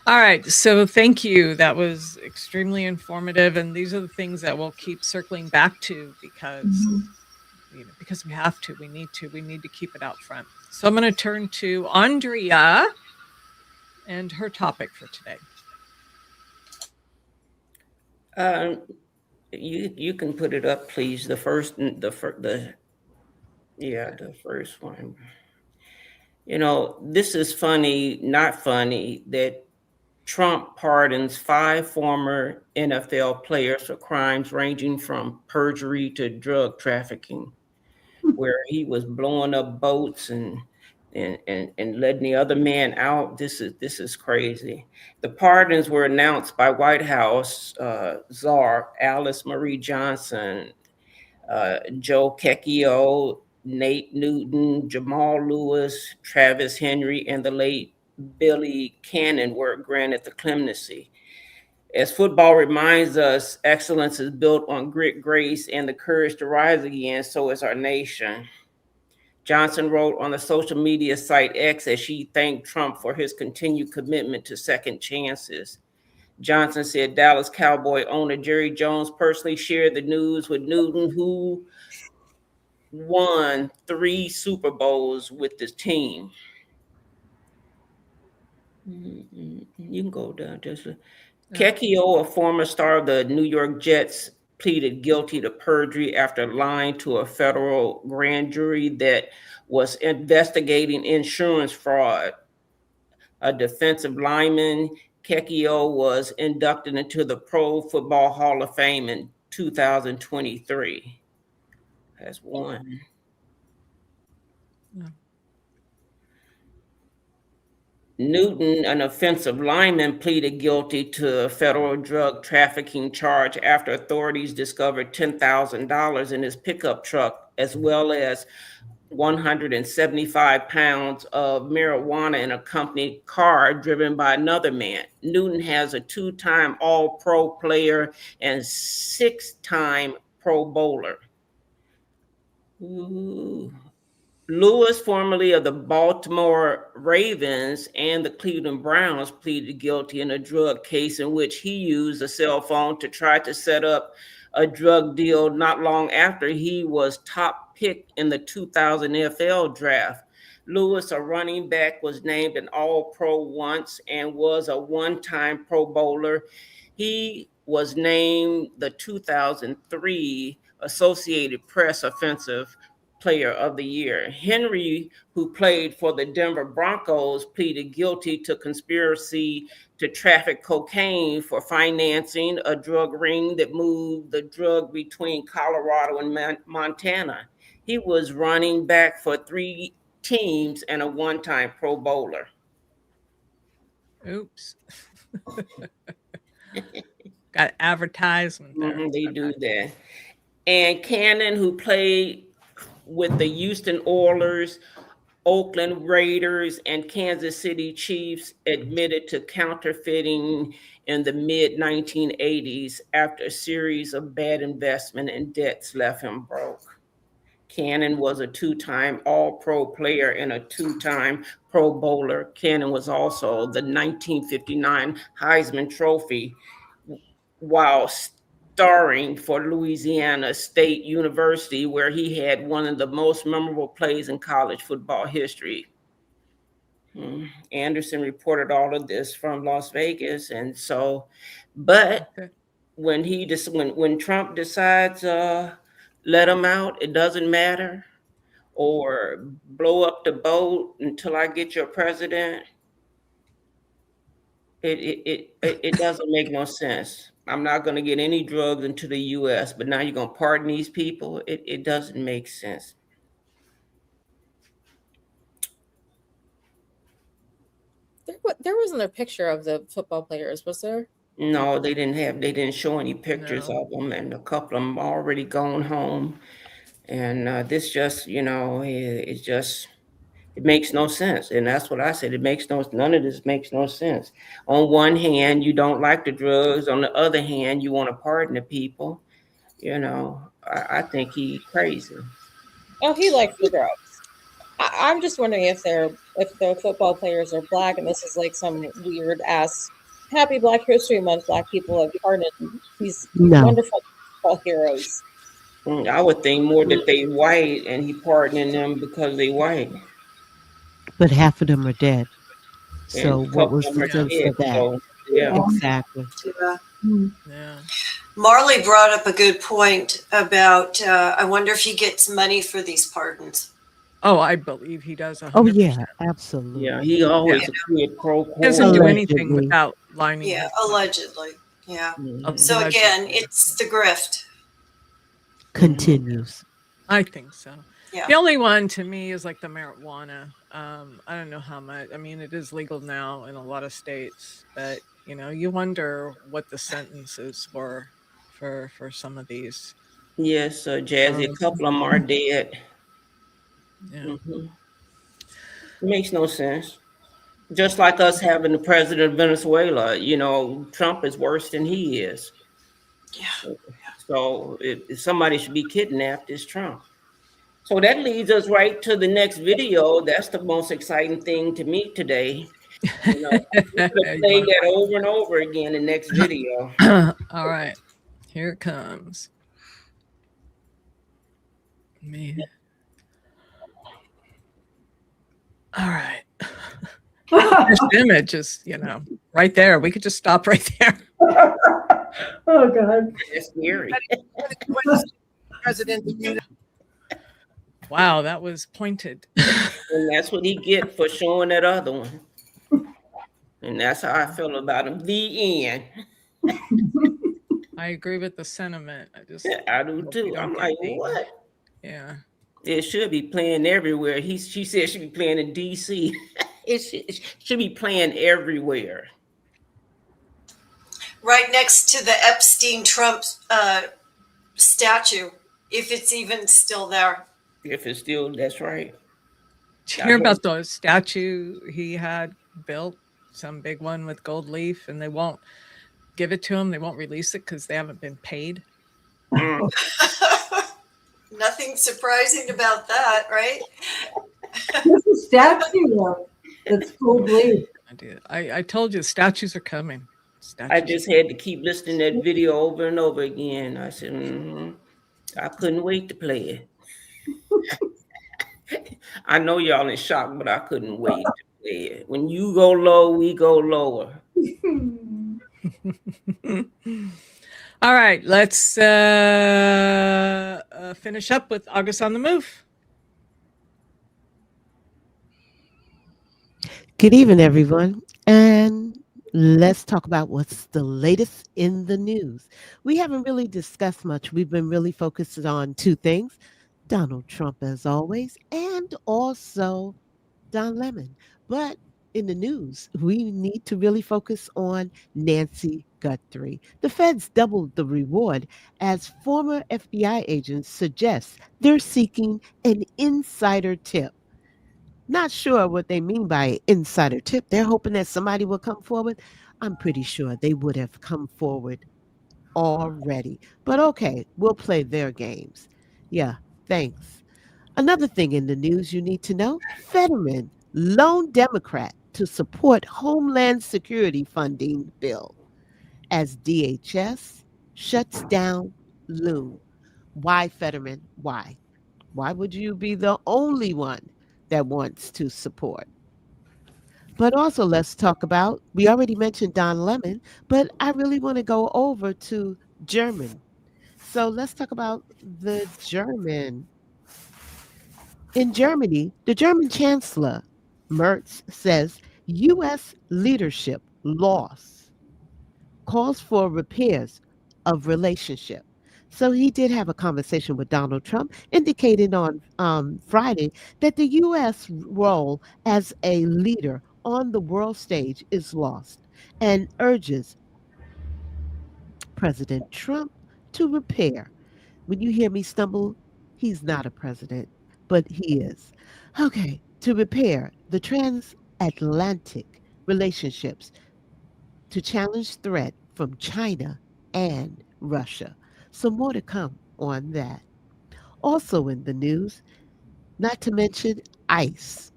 All right. So thank you. That was extremely informative. And these are the things that we'll keep circling back to because, because we have to. We need to keep it out front. So I'm going to turn to Andrea and her topic for today. You can put it up, please. The first one. This is funny, not funny, that Trump pardons 5 former NFL players for crimes ranging from perjury to drug trafficking, where he was blowing up boats and letting the other man out. This is crazy. The pardons were announced by White House czar Alice Marie Johnson, Joe Kekio, Nate Newton, Jamal Lewis, Travis Henry, and the late Billy Cannon were granted the clemency. As football reminds us, excellence is built on grit, grace, and the courage to rise again. So is our nation. Johnson wrote on the social media site X as she thanked Trump for his continued commitment to second chances. Johnson said Dallas Cowboy owner Jerry Jones personally shared the news with Newton, who won 3 Super Bowls with his team. You can go down. Kekio, a former star of the New York Jets, pleaded guilty to perjury after lying to a federal grand jury that was investigating insurance fraud. A defensive lineman, Kekio was inducted into the Pro Football Hall of Fame in 2023. That's one. Yeah. Newton, an offensive lineman, pleaded guilty to a federal drug trafficking charge after authorities discovered $10,000 in his pickup truck, as well as 175 pounds of marijuana in a company car driven by another man. Newton has a 2-time All-Pro player and 6-time Pro Bowler. Lewis, formerly of the Baltimore Ravens and the Cleveland Browns, pleaded guilty in a drug case in which he used a cell phone to try to set up a drug deal not long after he was top pick in the 2000 NFL draft. Lewis, a running back, was named an All-Pro once and was a one-time Pro Bowler. He was named the 2003 Associated Press Offensive Player of the Year. Henry, who played for the Denver Broncos, pleaded guilty to conspiracy to traffic cocaine for financing a drug ring that moved the drug between Colorado and Montana. He was running back for 3 teams and a one-time Pro Bowler. Oops. Got advertisement there. They do that. And Cannon, who played with the Houston Oilers, Oakland Raiders, and Kansas City Chiefs, admitted to counterfeiting in the mid-1980s after a series of bad investment and debts left him broke. Cannon was a 2-time All-Pro player and a 2-time Pro Bowler. Cannon was also the 1959 Heisman Trophy while starring for Louisiana State University, where he had one of the most memorable plays in college football history. Anderson reported all of this from Las Vegas, and so, but when Trump decides let him out, it doesn't matter, or blow up the boat until I get your president, it doesn't make no sense. I'm not going to get any drugs into the U.S., but now you're going to pardon these people. It doesn't make sense. There wasn't a picture of the football players, was there? No, they didn't show any pictures of them, and a couple of them already gone home. And this just, it makes no sense. And that's what I said. None of this makes no sense. On one hand, you don't like the drugs. On the other hand, you want to pardon the people. I think he's crazy. Oh, he likes the drugs. I'm just wondering if the football players are Black, and this is like some weird ass Happy Black History Month. Black people have pardoned these wonderful football heroes. I would think more that they white and he pardoning them because they white. But half of them are dead. So And what was couple the of them are sense dead, of that? so, yeah. Exactly. Yeah. Marley brought up a good point about, I wonder if he gets money for these pardons. Oh, I believe he does. 100%. Oh yeah, absolutely. Yeah, he always a quid pro quo. He doesn't do anything Allegedly. without lining. Yeah, allegedly. Yeah. Mhm. So again, it's the grift. Continues. I think so. Yeah. The only one to me is like the marijuana. I don't know how much. I mean, it is legal now in a lot of states, but you wonder what the sentence is for some of these. Yes, Jazzy, a couple of them are dead. Yeah. It makes no sense. Just like us having the president of Venezuela, Trump is worse than he is. Yeah. So if somebody should be kidnapped, it's Trump. So that leads us right to the next video. That's the most exciting thing to me today. We're gonna play that over and over again in the next video. All right, here it comes. Me. All right. This image is, right there. We could just stop right there. Oh God. It's scary. President. Wow, that was pointed. And that's what he get for showing that other one. And that's how I feel about him. The end. I agree with the sentiment. I do too. I'm like, what? Yeah. It should be playing everywhere. She said it should be playing in DC. It should be playing everywhere. Right next to the Epstein Trump statue, if it's even still there. If it's still, that's right. Did you hear about the statue he had built? Some big one with gold leaf, and they won't give it to him. They won't release it because they haven't been paid. Nothing surprising about that, right? There's a statue that's gold leaf. I told you statues are coming. I just had to keep listening to that video over and over again. I said, I couldn't wait to play it. I know y'all in shock, but I couldn't wait to play it. When you go low, we go lower. All right, let's finish up with August on the Move. Good evening, everyone. And let's talk about what's the latest in the news. We haven't really discussed much. We've been really focused on two things: Donald Trump, as always, and also Don Lemon. But in the news, we need to really focus on Nancy Guthrie. The feds doubled the reward as former FBI agents suggest they're seeking an insider tip. Not sure what they mean by insider tip. They're hoping that somebody will come forward. I'm pretty sure they would have come forward already. But okay, we'll play their games. Yeah, thanks. Another thing in the news you need to know: Fetterman lone Democrat to support Homeland Security funding bill as DHS shuts down Loon. Why, Fetterman? Why? Why would you be the only one that wants to support? But also, let's talk about, we already mentioned Don Lemon, but I really want to go over to German. So let's talk about the German. In Germany, the German Chancellor Merz says U.S. leadership loss calls for repairs of relationship. So he did have a conversation with Donald Trump, indicating on Friday that the U.S. role as a leader on the world stage is lost, and urges President Trump to repair. When you hear me stumble, he's not a president, but he is. Okay, to repair the transatlantic relationships, to challenge threat from China and Russia. So more to come on that. Also in the news, not to mention ICE.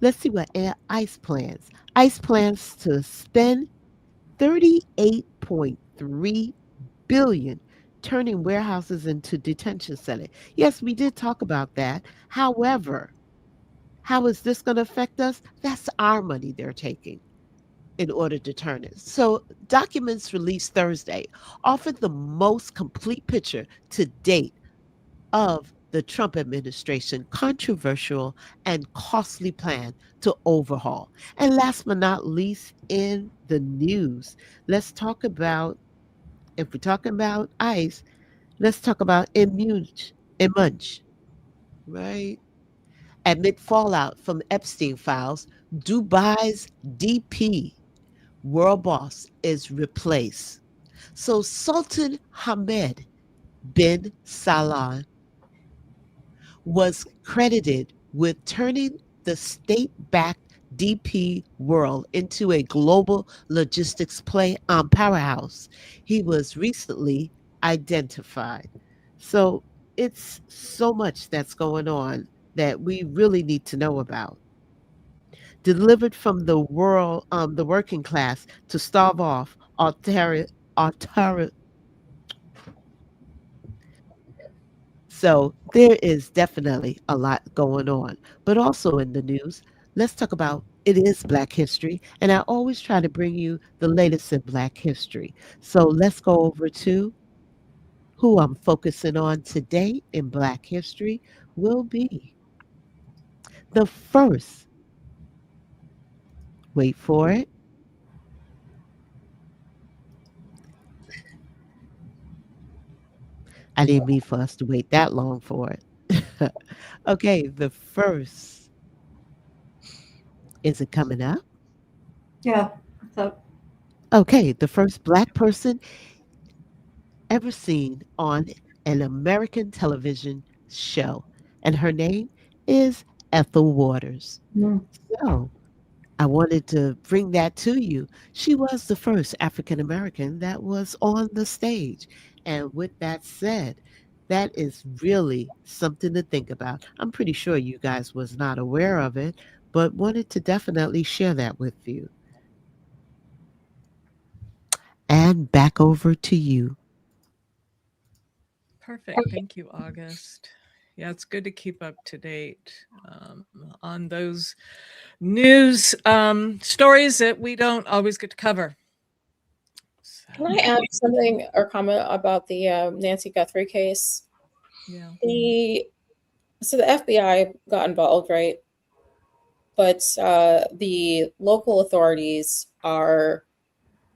Let's see what ICE plans. ICE plans to spend 38.3 billion turning warehouses into detention centers. Yes, we did talk about that. However, how is this going to affect us? That's our money they're taking in order to turn it. So, documents released Thursday offered the most complete picture to date of the Trump administration controversial and costly plan to overhaul. And last but not least in the news, let's talk about, if we're talking about ICE, let's talk about Immunch, right? Amid fallout from Epstein files, Dubai's DP world boss is replaced. So Sultan Hamad bin Salman was credited with turning the state-backed DP World into a global logistics powerhouse. He was recently identified. So it's so much that's going on that we really need to know about. Delivered from the working class to starve off author. So there is definitely a lot going on. But also in the news, let's talk about, it is Black History, and I always try to bring you the latest in Black history. So let's go over to who I'm focusing on today in Black history will be the first, wait for it. I didn't mean for us to wait that long for it. Okay, the first, is it coming up? Yeah. So Okay, the first Black person ever seen on an American television show. And her name is Ethel Waters. So I wanted to bring that to you. She was the first African American that was on the stage. And with that said, that is really something to think about. I'm pretty sure you guys was not aware of it, but wanted to definitely share that with you. And back over to you. Perfect. Thank you, August. Yeah, it's good to keep up to date on those news stories that we don't always get to cover. So, Can I add something or comment about the Nancy Guthrie case? yeah. So the FBI got involved, right? But the local authorities are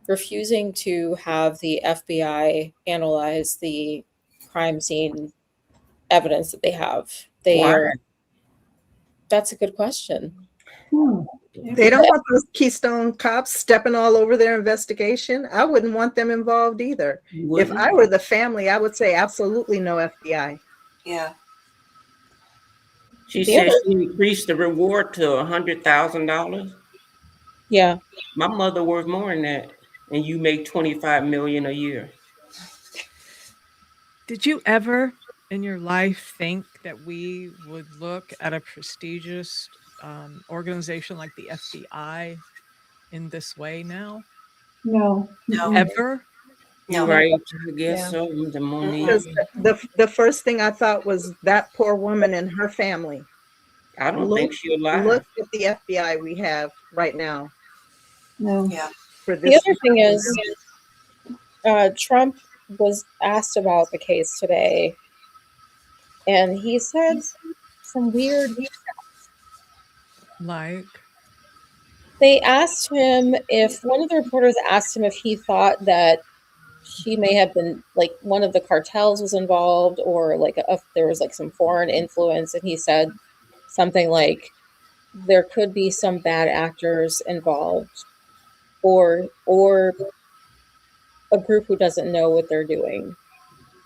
refusing to have the FBI analyze the crime scene evidence that they have. Why? That's a good question. They don't want those Keystone cops stepping all over their investigation. I wouldn't want them involved either. If I were the family, I would say absolutely no FBI. Yeah. She said she increased the reward to $100,000. Yeah. My mother worth more than that, and you make $25 million a year. Did you ever in your life think that we would look at a prestigious organization like the FBI in this way now? No. No. Ever? You're No. right. I guess Yeah. so. The money. Because the first thing I thought was that poor woman and her family. I don't think she's alive. Look at the FBI we have right now. No. Yeah. For The this other thing is, Trump was asked about the case today, and he said some weird stuff. Like? They asked him if one of the reporters asked him if he thought that she may have been like one of the cartels was involved, or like if there was like some foreign influence, and he said something like there could be some bad actors involved, or a group who doesn't know what they're doing.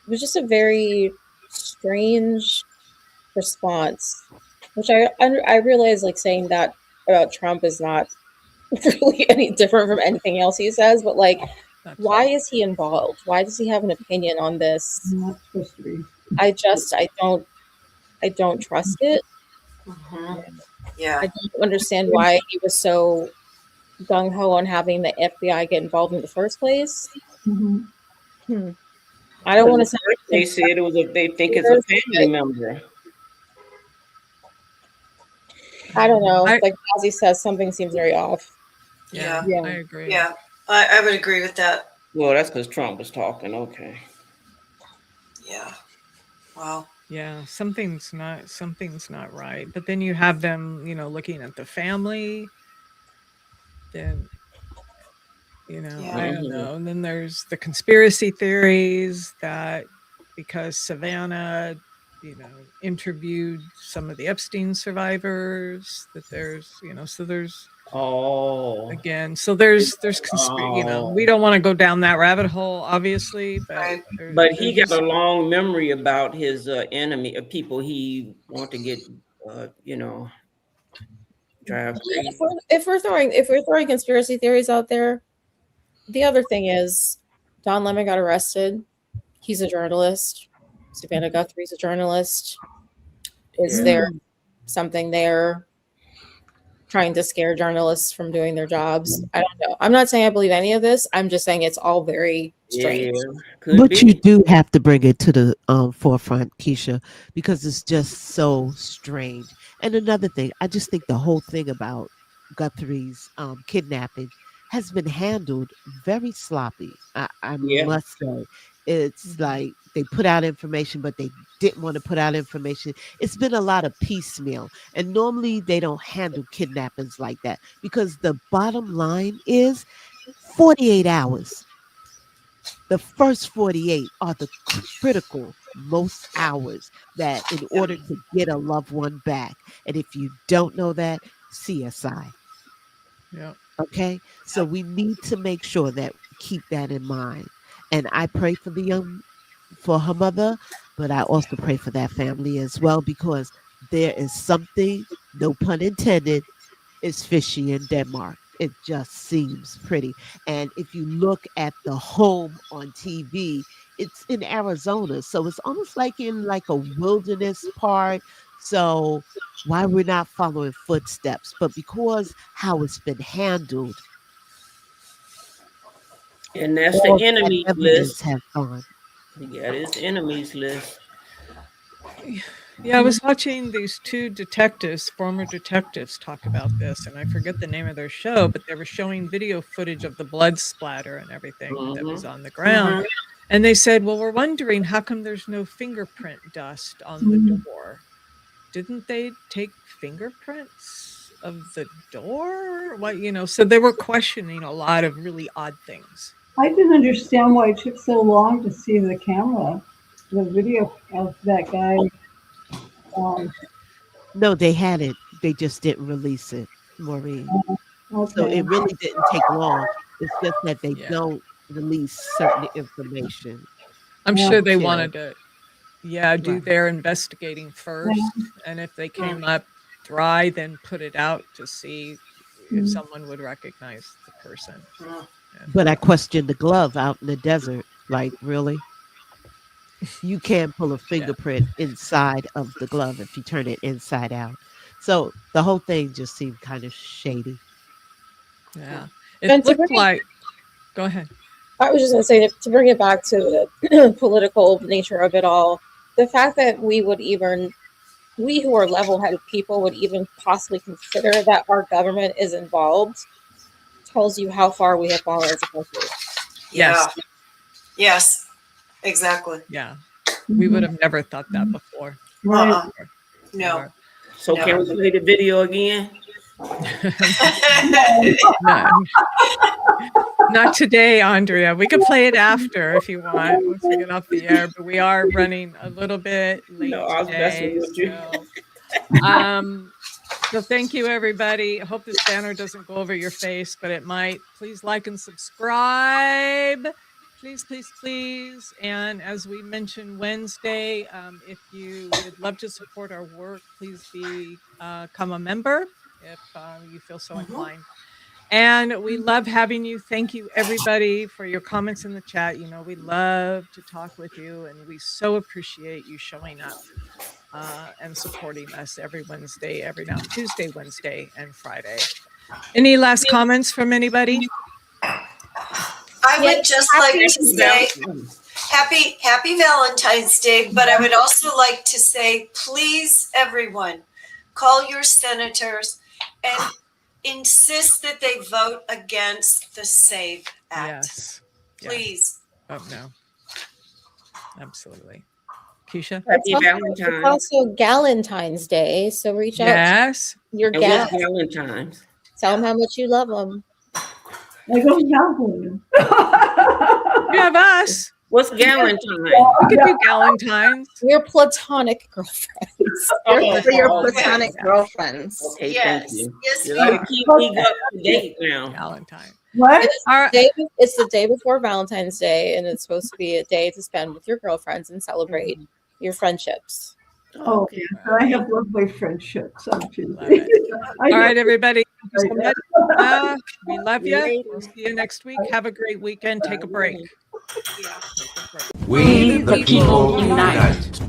It was just a very strange response, which I realize like saying that about Trump is not really any different from anything else he says, but like, why is he involved? Why does he have an opinion on this? Not supposed to be. I don't trust it. Mm-hmm. Yeah. I don't understand why he was so gung-ho on having the FBI get involved in the first place. Mm-hmm. I don't want to say they said it was they think it's a family member. I don't know. Like Ozzy says, something seems very off. Yeah. I agree. Yeah. I would agree with that. Well, that's because Trump was talking. Okay. Yeah. Wow. Yeah, something's not right. But then you have them, looking at the family. Then, I don't know. And then there's the conspiracy theories that because Savannah, interviewed some of the Epstein survivors, that there's, so there's again, so there's we don't want to go down that rabbit hole, obviously, but he got a long memory about his enemy of people he want to get drive crazy. If we're throwing conspiracy theories out there, the other thing is Don Lemon got arrested. He's a journalist. Savannah Guthrie's a journalist. Is there something there trying to scare journalists from doing their jobs? I don't know. I'm not saying I believe any of this. I'm just saying it's all very strange. But you do have to bring it to the forefront, Keisha, because it's just so strange. And another thing, I just think the whole thing about Guthrie's kidnapping has been handled very sloppy. I must say. It's like they put out information, but they didn't want to put out information. It's been a lot of piecemeal. And normally they don't handle kidnappings like that, because the bottom line is 48 hours. The first 48 are the critical most hours that in order to get a loved one back. And if you don't know that, CSI. Yeah. Okay. So we need to make sure that we keep that in mind. And I pray for for her mother, but I also pray for that family as well, because there is something, no pun intended, is fishy in Denmark. It just seems pretty. And if you look at the home on TV, it's in Arizona. So it's almost like in like a wilderness part. So why we're not following footsteps, but because how it's been handled. And that's the enemies list. Have gone. He got his enemies list. Yeah, I was watching these two detectives, former detectives, talk about this, and I forget the name of their show, but they were showing video footage of the blood splatter and everything that was on the ground. And they said, well, we're wondering how come there's no fingerprint dust on the door? Didn't they take fingerprints of the door? What, so they were questioning a lot of really odd things. I didn't understand why it took so long to see the camera, the video of that guy. No, they had it. They just didn't release it, Maureen. So Okay. it really didn't take long. It's just that they don't release certain information. I'm sure they until- wanted to, do their investigating first. And if they came up dry, then put it out to see if someone would recognize the person. But I questioned the glove out in the desert. Like, really? You can't pull a fingerprint inside of the glove if you turn it inside out. So the whole thing just seemed kind of shady. Yeah. And It looked like, go ahead. I was just going to say, to bring it back to the political nature of it all, the fact that we who are level-headed people would even possibly consider that our government is involved tells you how far we have fallen as a country. Yes. Yes, exactly. Yeah. We would have never thought that before. Right. No. So can we play the video again? No. Not today, Andrea. We could play it after if you want, once we get off the air, but we are running a little bit late today. So thank you, everybody. I hope this banner doesn't go over your face, but it might. Please like and subscribe. Please, please, please. And as we mentioned Wednesday, if you would love to support our work, please become a member if you feel so inclined. And we love having you. Thank you, everybody, for your comments in the chat. We love to talk with you, and we so appreciate you showing up and supporting us every Wednesday, Tuesday, Wednesday, and Friday. Any last comments from anybody? I would just like to say happy Valentine's Day, but I would also like to say, please, everyone, call your senators and insist that they vote against the SAVE Act. Yes. Please. Oh, no. Absolutely. Keisha? It's also Galentine's Day, so reach out to your gal. Valentine's. Tell them how much you love them. I don't have one. You have us. What's Galentine? We could do Galentine's. Your platonic girlfriends. For your platonic girlfriends. Okay, Yes. thank you. Yes, You we gotta are. keep me up to date now. Valentine. What? It's the day before Valentine's Day, and it's supposed to be a day to spend with your girlfriends and celebrate your friendships. Oh, I have lovely friendships. All right, everybody. Thank you so much. We love you. We'll see you next week. Have a great weekend. Take a break. We the people unite.